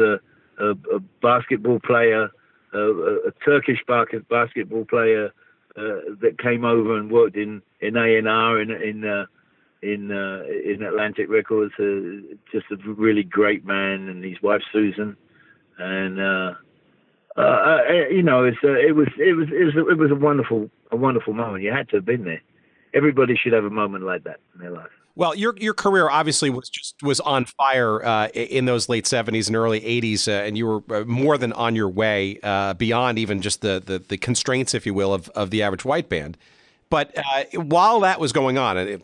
D: a basketball player, a Turkish basketball player that came over and worked in A&R in Atlantic Records. Just a really great man, and his wife Susan, and you know, it was a wonderful moment. You had to have been there. Everybody should have a moment like that in their life.
C: Well, your career obviously was on fire in those late 70s and early 80s, and you were more than on your way beyond even just the constraints, if you will, of the average white band. But while that was going on, I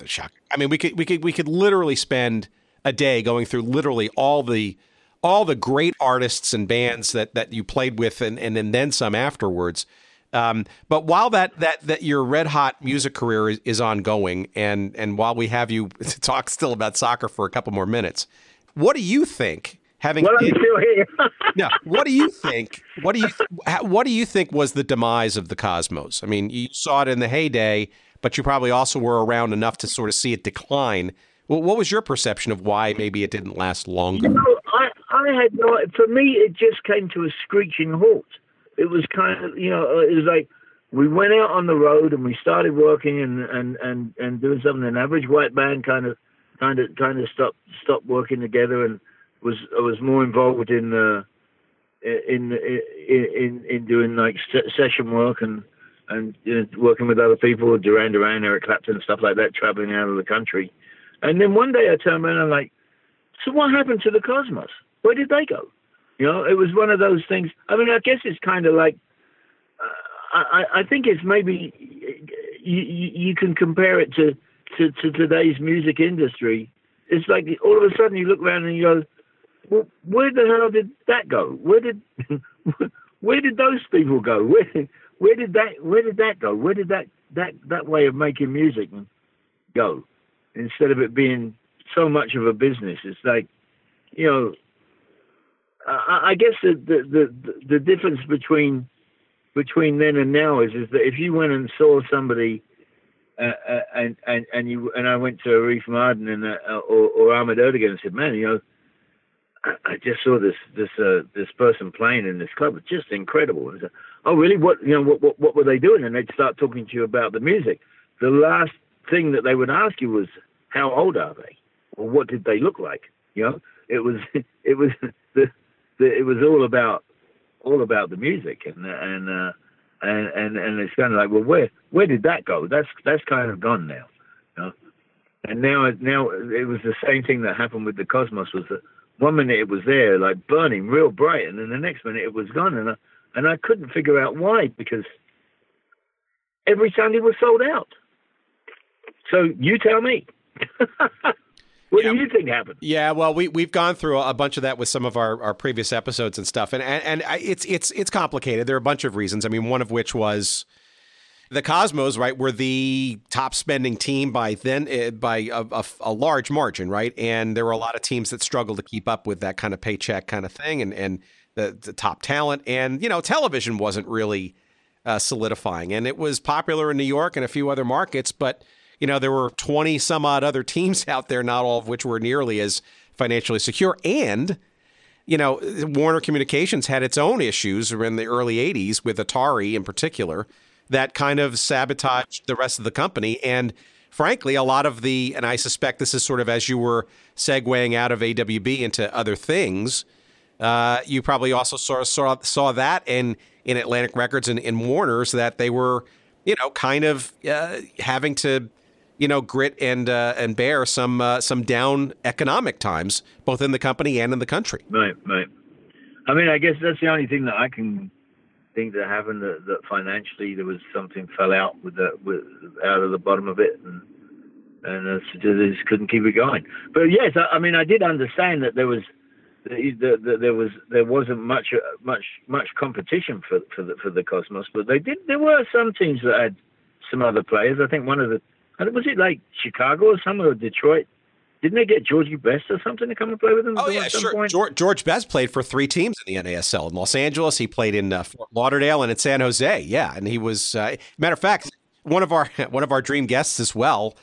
C: mean, we could literally spend a day going through literally all the great artists and bands that you played with, and then some afterwards. But while that your red hot music career is ongoing, and while we have you to talk still about soccer for a couple more minutes, what do you think? I'm still
D: here.
C: Yeah. What do you think? What do you think was the demise of the Cosmos? I mean, you saw it in the heyday, but you probably also were around enough to sort of see it decline. Well, what was your perception of why maybe it didn't last longer?
D: You know, I had no. For me, it just came to a screeching halt. It was kind of, you know, it was like we went out on the road and we started working and doing something. An average white band kind of stopped working together, and I was more involved in doing like session work and you know, working with other people, Duran Duran, Eric Clapton, stuff like that, traveling out of the country. And then one day I turned around and I'm like, so what happened to the Cosmos? Where did they go? You know, it was one of those things. I mean, I guess it's kind of like, I think it's maybe you can compare it to today's music industry. It's like all of a sudden you look around and you go, well, where the hell did that go? Where did those people go? Where did that go? Where did that way of making music go? Instead of it being so much of a business, it's like, you know, I guess the difference between then and now is that if you went and saw somebody and I went to Arif Mardin or Ahmed Erdogan and said, man, you know, I just saw this person playing in this club. It's just incredible. And said, oh, really? What were they doing? And they'd start talking to you about the music. The last thing that they would ask you was, how old are they, or what did they look like? You know, it was all about the music, and it's kind of like, well, where did that go? That's kind of gone now, you know? And now it was the same thing that happened with the Cosmos. Was that 1 minute it was there, like burning real bright, and then the next minute it was gone, and I couldn't figure out why, because every Sunday was sold out. So you tell me. What do you think happened?
C: Yeah, well, we've gone through a bunch of that with some of our previous episodes and stuff, and it's complicated. There are a bunch of reasons. I mean, one of which was the Cosmos, right, were the top spending team by a large margin, right? And there were a lot of teams that struggled to keep up with that kind of paycheck kind of thing, and the top talent, and you know, television wasn't really solidifying, and it was popular in New York and a few other markets, but you know, there were 20 some odd other teams out there, not all of which were nearly as financially secure. And, you know, Warner Communications had its own issues in the early 80s with Atari in particular that kind of sabotaged the rest of the company. And frankly, a lot of and I suspect this is sort of as you were segueing out of AWB into other things, you probably also saw that in Atlantic Records and in Warner's, that they were, you know, kind of having to, you know, grit and bear some down economic times, both in the company and in the country.
D: Right. I mean, I guess that's the only thing that I can think that happened, that financially there was something fell out with out of the bottom of it, and they just couldn't keep it going. But yes, I mean, I did understand that there wasn't much competition for the Cosmos, but there were some teams that had some other players. I think was it like Chicago or some, or Detroit? Didn't they get Georgie Best or something to come and play with them?
C: Oh, yeah, sure. Point? George Best played for 3 teams in the NASL. In Los Angeles, he played in Fort Lauderdale and in San Jose. Yeah, and he was, matter of fact, one of our dream guests as well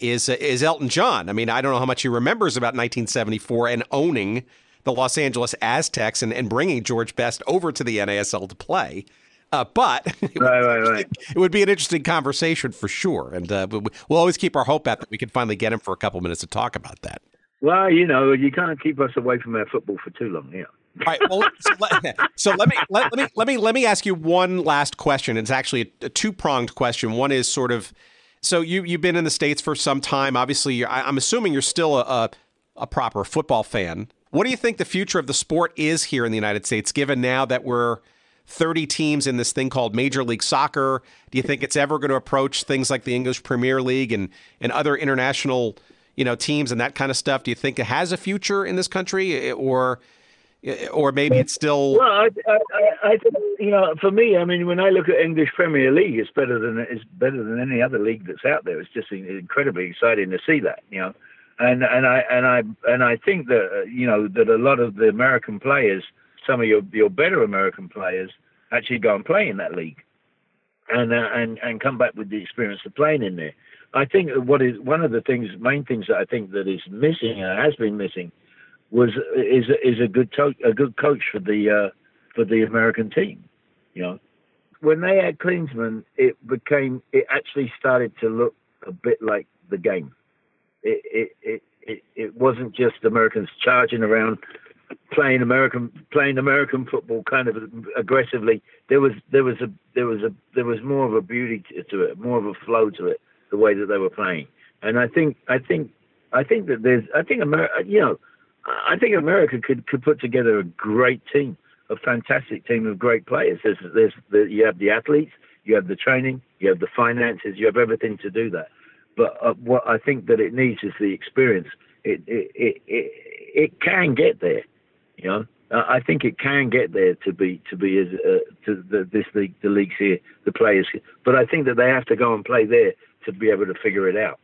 C: is Elton John. I mean, I don't know how much he remembers about 1974 and owning the Los Angeles Aztecs and bringing George Best over to the NASL to play. But it would be an interesting conversation for sure. And we'll always keep our hope out that we can finally get him for a couple minutes to talk about that. Well,
D: you can't keep us away from our football for too long. Yeah.
C: All right. Well, so let me ask you one last question. It's actually a 2-pronged question. One is sort of, so you've been in the States for some time. Obviously, I'm assuming you're still a proper football fan. What do you think the future of the sport is here in the United States, given now that we're 30 teams in this thing called Major League Soccer? Do you think it's ever going to approach things like the English Premier League and other international, teams and that kind of stuff? Do you think it has a future in this country, or maybe it's still?
D: Well, I think, for me, I mean, when I look at English Premier League, it's better than any other league that's out there. It's just incredibly exciting to see that, and I think that that a lot of the American players, some of your better American players, actually go and play in that league, and come back with the experience of playing in there. I think what is one of the main things that I think that is missing and has been missing is a good coach for the American team. When they had Klinsmann, it actually started to look a bit like the game. It wasn't just Americans charging around playing American football kind of aggressively. There was more of a beauty to it, more of a flow to it, the way that they were playing. And I think America could put together a great team, a fantastic team of great players. You have the athletes, you have the training, you have the finances, you have everything to do that. But what I think that it needs is the experience. It can get there, I think it can get there to be as this league, the leagues here, the players. But I think that they have to go and play there to be able to figure it out.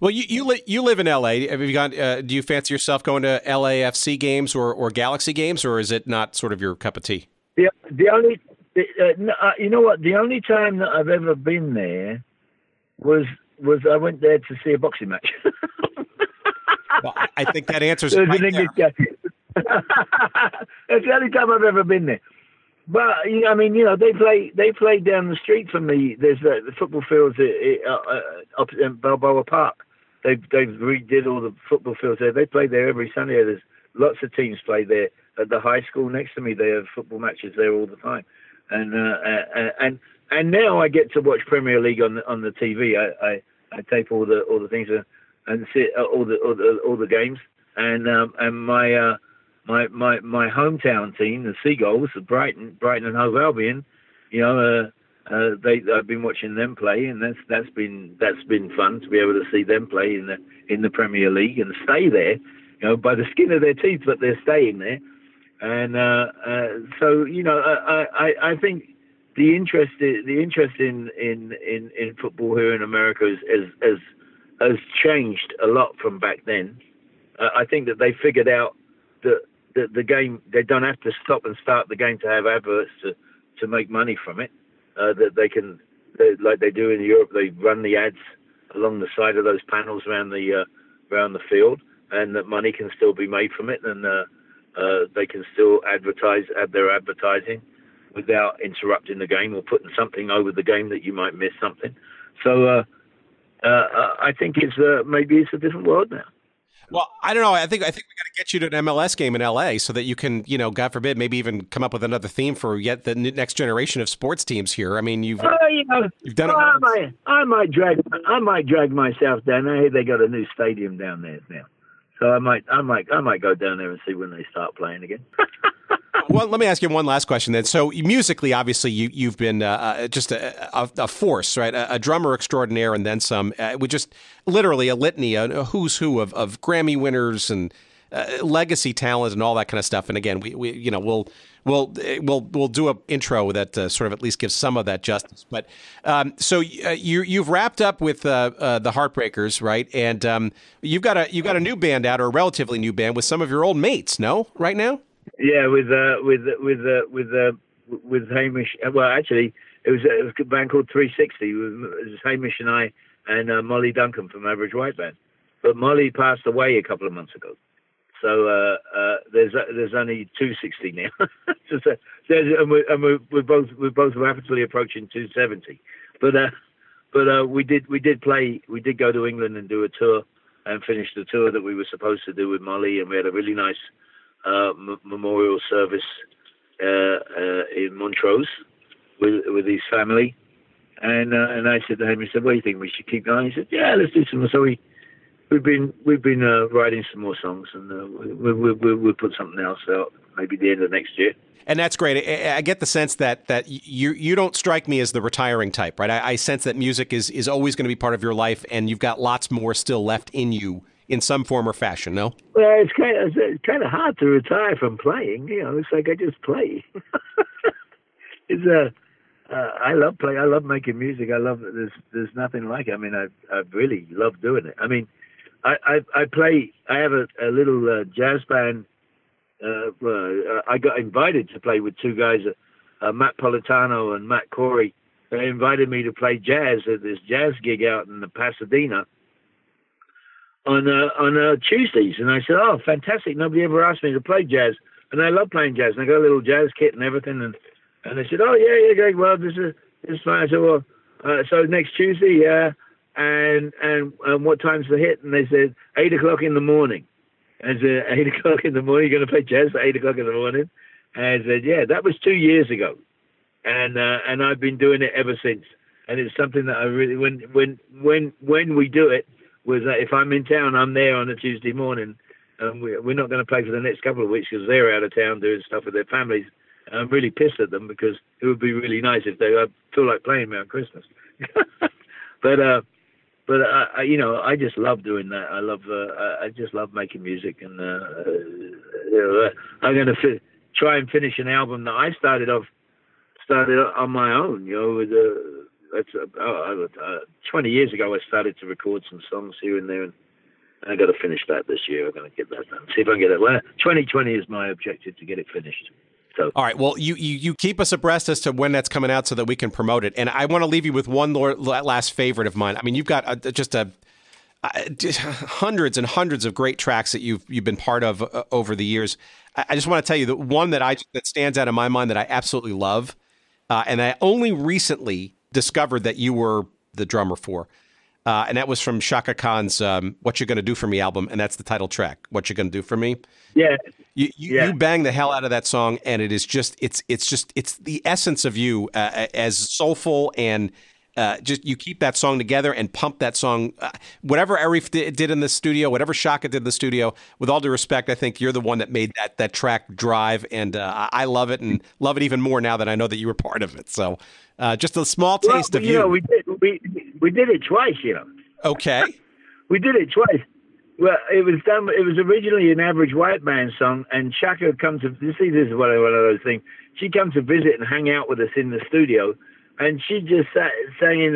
C: Well, you live in LA. Have you gone? Do you fancy yourself going to LAFC games or Galaxy games, or is it not sort of your cup of tea?
D: The only time that I've ever been there was I went there to see a boxing match.
C: Well, I think that answers it right there.
D: That's the only time I've ever been there. But I mean, they play down the street from me. There's the football fields up in Balboa Park. They've redid all the football fields there. They play there every Sunday. There's lots of teams play there. At the high school next to me, they have football matches there all the time. And now I get to watch Premier League on the TV. I tape all the things and see all the games. And my hometown team, the Seagulls, the Brighton and Hove Albion, I've been watching them play, and that's been fun to be able to see them play in the Premier League and stay there, by the skin of their teeth, but they're staying there. And so I think the interest in football here in America has changed a lot from back then. I think that they figured out that the game, they don't have to stop and start the game to have adverts to make money from it. That they can, like they do in Europe, they run the ads along the side of those panels around the field, and that money can still be made from it, and they can still add their advertising without interrupting the game or putting something over the game that you might miss something. So I think maybe it's a different world now.
C: Well, I don't know. I think we got to get you to an MLS game in LA so that you can, God forbid, maybe even come up with another theme for yet the next generation of sports teams here. I mean, you've done it.
D: I might drag myself down there. They got a new stadium down there now, so I might go down there and see when they start playing again.
C: Let me ask you one last question then. So musically, obviously, you've been just a force, right? A drummer extraordinaire, and then some. With just literally a litany, a who's who of Grammy winners and legacy talent and all that kind of stuff. And again, we'll do an intro that sort of at least gives some of that justice. But so you've wrapped up with the Heartbreakers, right? And you've got a new band out, or a relatively new band, with some of your old mates, no? Right now?
D: Yeah, with Hamish. Well, actually, it was a band called 360. It was Hamish and I and Molly Duncan from Average White Band. But Molly passed away a couple of months ago, so there's only 260 now. We're both rapidly approaching 270. But we did go to England and do a tour and finish the tour that we were supposed to do with Molly, and we had a really nice memorial service in Montrose with his family, and I said to him, he said, "What do you think? We should keep going?" He said, "Yeah, let's do some more." So we've been writing some more songs, and we'll put something else out maybe the end of next year.
C: And that's great. I get the sense that you don't strike me as the retiring type, right? I sense that music is always going to be part of your life, and you've got lots more still left in you in some form or fashion, no?
D: Well, it's kind of hard to retire from playing. It's like I just play. I love playing. I love making music. I love it. There's nothing like it. I mean, I really love doing it. I mean, I play. I have a little jazz band. I got invited to play with two guys, Matt Politano and Matt Corey. They invited me to play jazz at this jazz gig out in Pasadena on Tuesdays, and I said, "Oh, fantastic! Nobody ever asked me to play jazz, and I love playing jazz. And I got a little jazz kit and everything." And they said, "Oh yeah, great. Well, this is fine." I said, "Well, so next Tuesday, yeah. And what time's the hit?" And they said 8:00 in the morning. I said, 8:00 in the morning. You're going to play jazz at 8:00 in the morning? And I said, "Yeah." That was 2 years ago, and I've been doing it ever since. And it's something that I really, when we do it, was that if I'm in town, I'm there on a Tuesday morning. We're not going to play for the next couple of weeks because they're out of town doing stuff with their families. And I'm really pissed at them because it would be really nice if they feel like playing around Christmas. But I just love doing that. I just love making music, and I'm going to try and finish an album that I started on my own. With 20 years ago, I started to record some songs here and there, and I got to finish that this year. I'm going to get that done. See if I can get it. Well, 2020 is my objective, to get it finished. So. All
C: right. Well, you keep us abreast as to when that's coming out so that we can promote it. And I want to leave you with one last favorite of mine. I mean, you've got hundreds and hundreds of great tracks that you've been part of over the years. I just want to tell you that one that stands out in my mind that I absolutely love, and I only recently discovered that you were the drummer for, and that was from Chaka Khan's "What You Gonna Do For Me" album, and that's the title track. "What You Gonna Do For Me."
D: Yeah.
C: You bang the hell out of that song, and it is just it's the essence of you as soulful, and just you keep that song together and pump that song. Whatever Arif did in the studio, whatever Chaka did in the studio, with all due respect, I think you're the one that made that track drive, and I love it, and love it even more now that I know that you were part of it. So just a small taste of you.
D: We did it twice,
C: Okay.
D: We did it twice. Well, it was done. It was originally an Average White Band song, and Chaka comes to see. This is one of those things. She comes to visit and hang out with us in the studio, and she just sang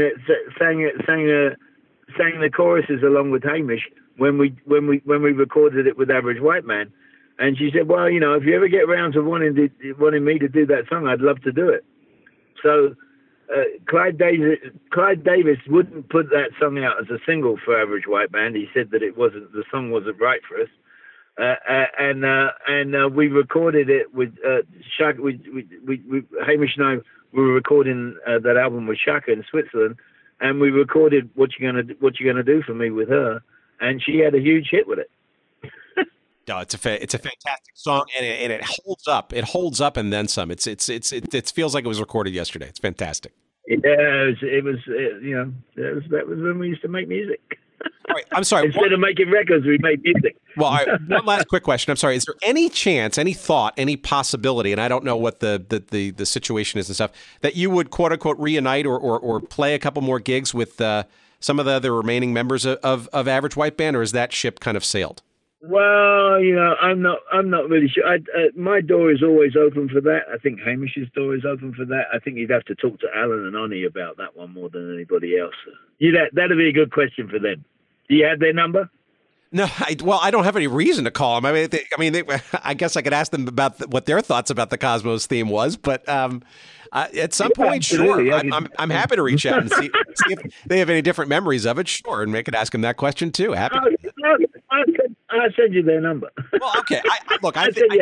D: the choruses along with Hamish when we recorded it with Average White Man. And she said, "Well, if you ever get around to wanting me to do that song, I'd love to do it." So. Clyde Davis wouldn't put that song out as a single for Average White Band. He said that the song wasn't right for us, and we recorded it with Chaka. Hamish and I were recording that album with Chaka in Switzerland, and we recorded "What You Gonna Do For Me" with her, and she had a huge hit with it.
C: No, it's a fantastic song, and it holds up. It holds up and then some. It feels like it was recorded yesterday. It's fantastic.
D: That was when we used to make music.
C: All right, I'm sorry.
D: Instead of making records, we made music.
C: Well, all right, one last quick question. I'm sorry. Is there any chance, any thought, any possibility, and I don't know what the situation is and stuff, that you would quote unquote reunite or play a couple more gigs with some of the other remaining members of Average White Band, or is that ship kind of sailed?
D: Well, I'm not really sure. My door is always open for that. I think Hamish's door is open for that. I think you'd have to talk to Alan and Onnie about that one more than anybody else. That'd be a good question for them. Do you have their number?
C: No, I don't have any reason to call them. I guess I could ask them about what their thoughts about the Cosmos theme was, but at some point, sure. I'm happy to reach out and see if they have any different memories of it, sure, and I could ask them that question too. Happy.
D: I'll send you their number.
C: Well, okay.
D: I'll send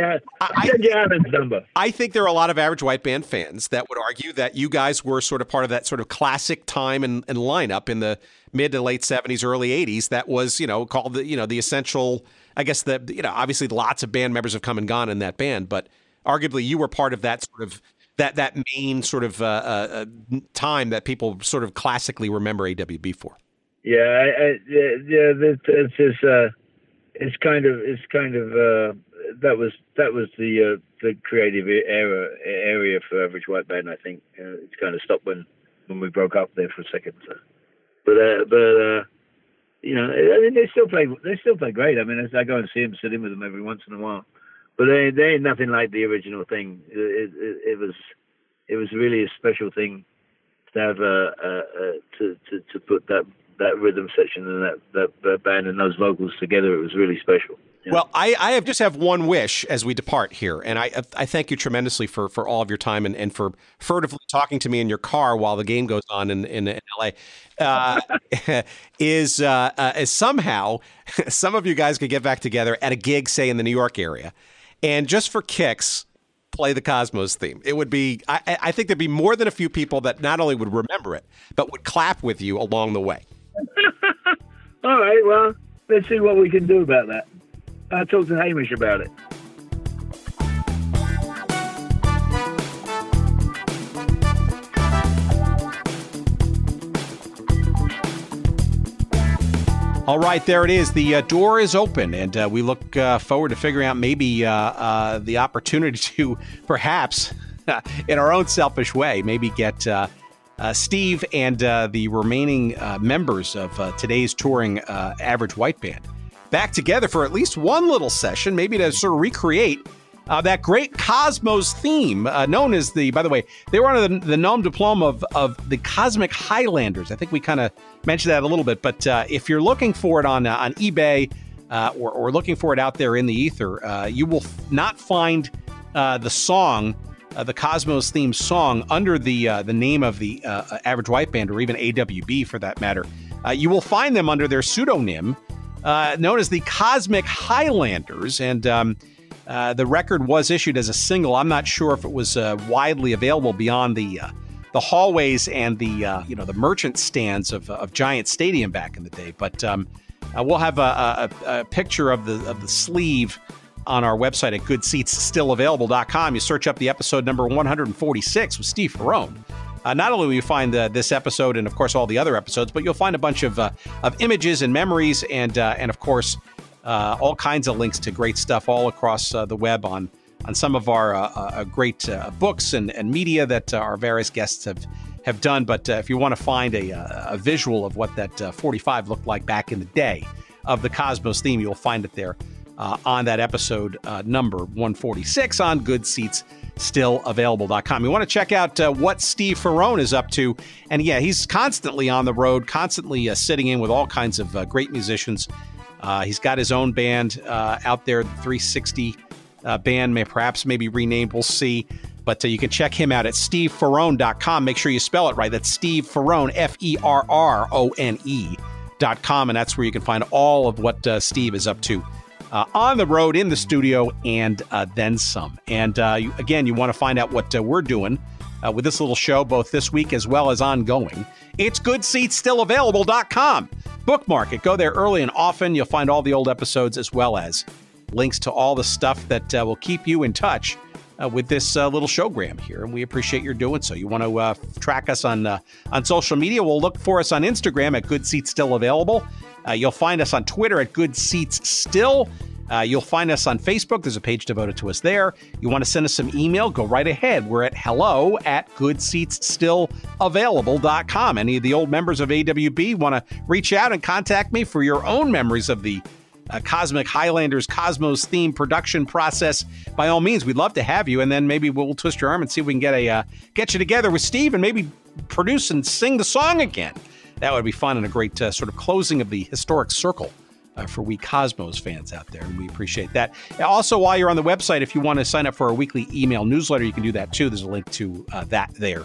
D: you Alan's number.
C: I think there are a lot of Average White Band fans that would argue that you guys were sort of part of that sort of classic time and lineup in the mid to late 70s, early 80s that was, called the essential, I guess obviously lots of band members have come and gone in that band, but arguably you were part of that sort of that main sort of time that people sort of classically remember AWB for.
D: Yeah, it's kind of that was the creative area for Average White Band. I think it's kind of stopped when we broke up there for a second. So. But they still play great. I mean, I go and sit in with them every once in a while. But they ain't nothing like the original thing. It was really a special thing to have to put that rhythm section and that band and those vocals together. It was really special.
C: Well, I just have one wish as we depart here, and I thank you tremendously for all of your time and for furtively talking to me in your car while the game goes on in L.A. Is somehow some of you guys could get back together at a gig, say in the New York area, and just for kicks, play the Cosmos theme. It would be, I think there'd be more than a few people that not only would remember it, but would clap with you along the way.
D: All right, well, let's see what we can do about that. I'll talk to Hamish about it.
C: All right, there it is. The door is open, and we look forward to figuring out maybe the opportunity to perhaps, in our own selfish way, maybe get Steve and the remaining members of today's touring Average White Band back together for at least one little session, maybe to sort of recreate that great Cosmos theme, known as by the way, they were under the nom de plume of the Cosmic Highlanders. I think we kind of mentioned that a little bit, but if you're looking for it on eBay or looking for it out there in the ether, you will not find the song, the Cosmos theme song, under the name of the Average White Band, or even AWB for that matter. You will find them under their pseudonym, known as the Cosmic Highlanders, and the record was issued as a single. I'm not sure if it was widely available beyond the hallways and the merchant stands of Giant Stadium back in the day. But we'll have a picture of the sleeve on our website at goodseatsstillavailable.com. You search up the episode number 146 with Steve Ferrone. Not only will you find this episode and, of course, all the other episodes, but you'll find a bunch of images and memories and of course, all kinds of links to great stuff all across the web on some of our great books and media that our various guests have done. But if you want to find a visual of what that 45 looked like back in the day of the Cosmos theme, you'll find it there on that episode number 146 on goodseatsstillavailable.com. You want to check out what Steve Ferrone is up to. And yeah, he's constantly on the road, constantly sitting in with all kinds of great musicians. He's got his own band out there, the 360 band, maybe renamed, we'll see. But you can check him out at steveferrone.com. Make sure you spell it right. That's Steve Ferrone, Ferrone.com. And that's where you can find all of what Steve is up to on the road, in the studio, and then some. And again, you want to find out what we're doing with this little show, both this week as well as ongoing. It's goodseatsstillavailable.com. Bookmark it. Go there early and often. You'll find all the old episodes as well as links to all the stuff that will keep you in touch with this little showgram here, and we appreciate your doing so. You want to track us on social media? Well, look for us on Instagram at Good Seats Still Available. You'll find us on Twitter at Good Seats Still. You'll find us on Facebook. There's a page devoted to us there. You want to send us some email? Go right ahead. We're at hello@goodseatsstillavailable.com. Any of the old members of AWB want to reach out and contact me for your own memories of the Cosmic Highlanders Cosmos theme production process? By all means, we'd love to have you, and then maybe we'll twist your arm and see if we can get you together with Steve and maybe produce and sing the song again. That would be fun and a great sort of closing of the historic circle for we Cosmos fans out there, and we appreciate that. Also, while you're on the website, if you want to sign up for our weekly email newsletter, you can do that too. There's a link to that there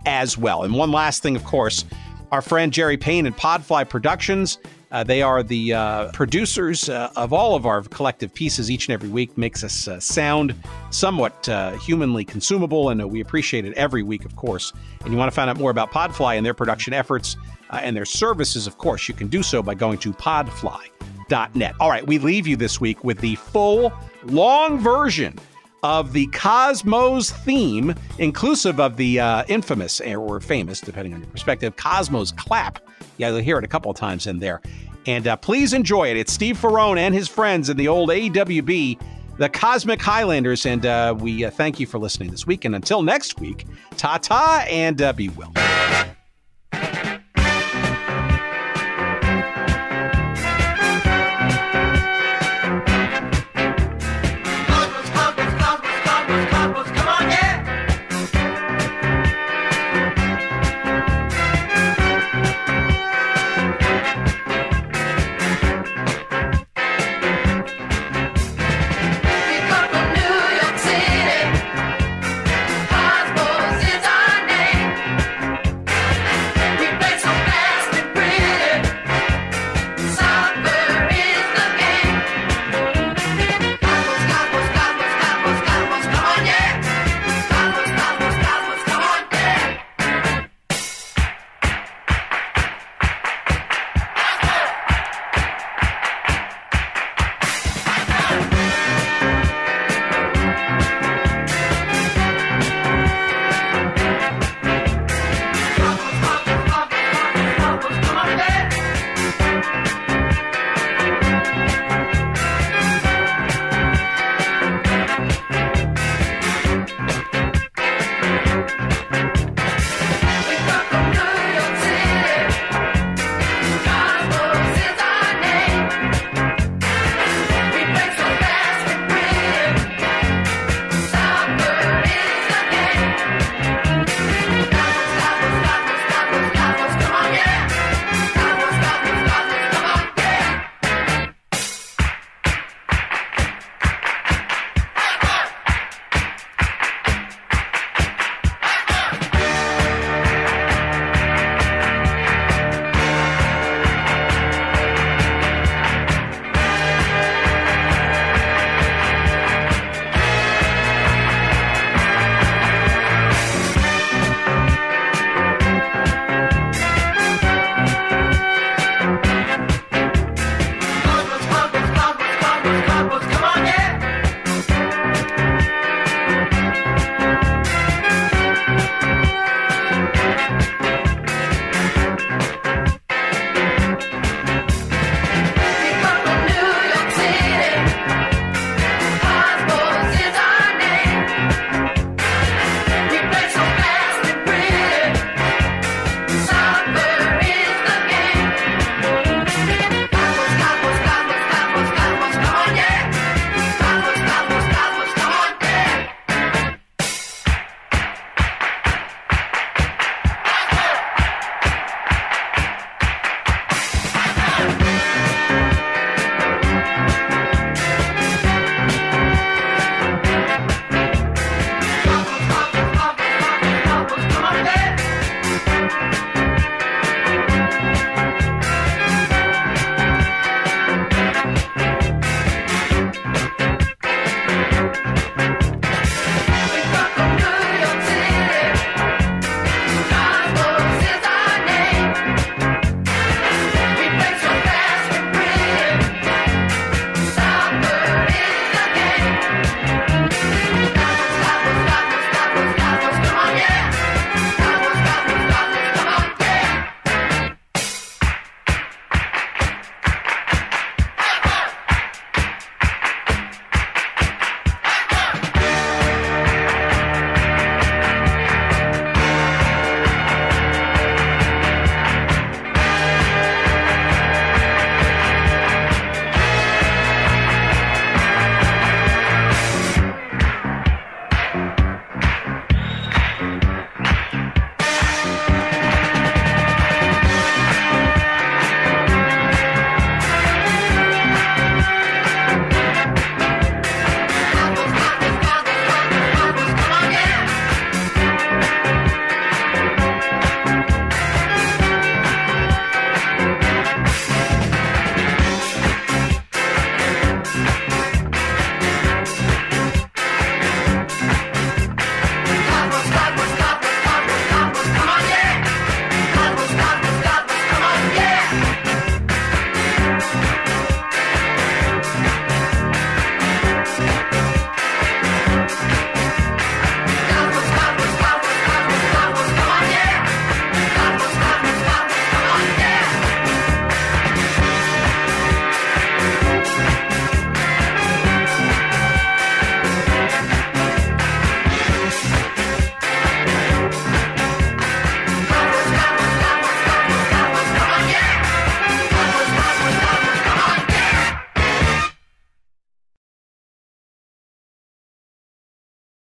C: as well. And one last thing, of course, our friend Jerry Payne and Podfly Productions. They are the producers of all of our collective pieces each and every week, makes us sound somewhat humanly consumable, and we appreciate it every week, of course. And you want to find out more about Podfly and their production efforts and their services, of course, you can do so by going to podfly.net. All right, we leave you this week with the full, long version of the Cosmos theme, inclusive of the infamous, or famous, depending on your perspective, Cosmos clap. Yeah, you'll hear it a couple of times in there. And please enjoy it. It's Steve Ferrone and his friends in the old AWB, the Cosmic Highlanders, and we thank you for listening this week. And until next week, ta-ta and be well.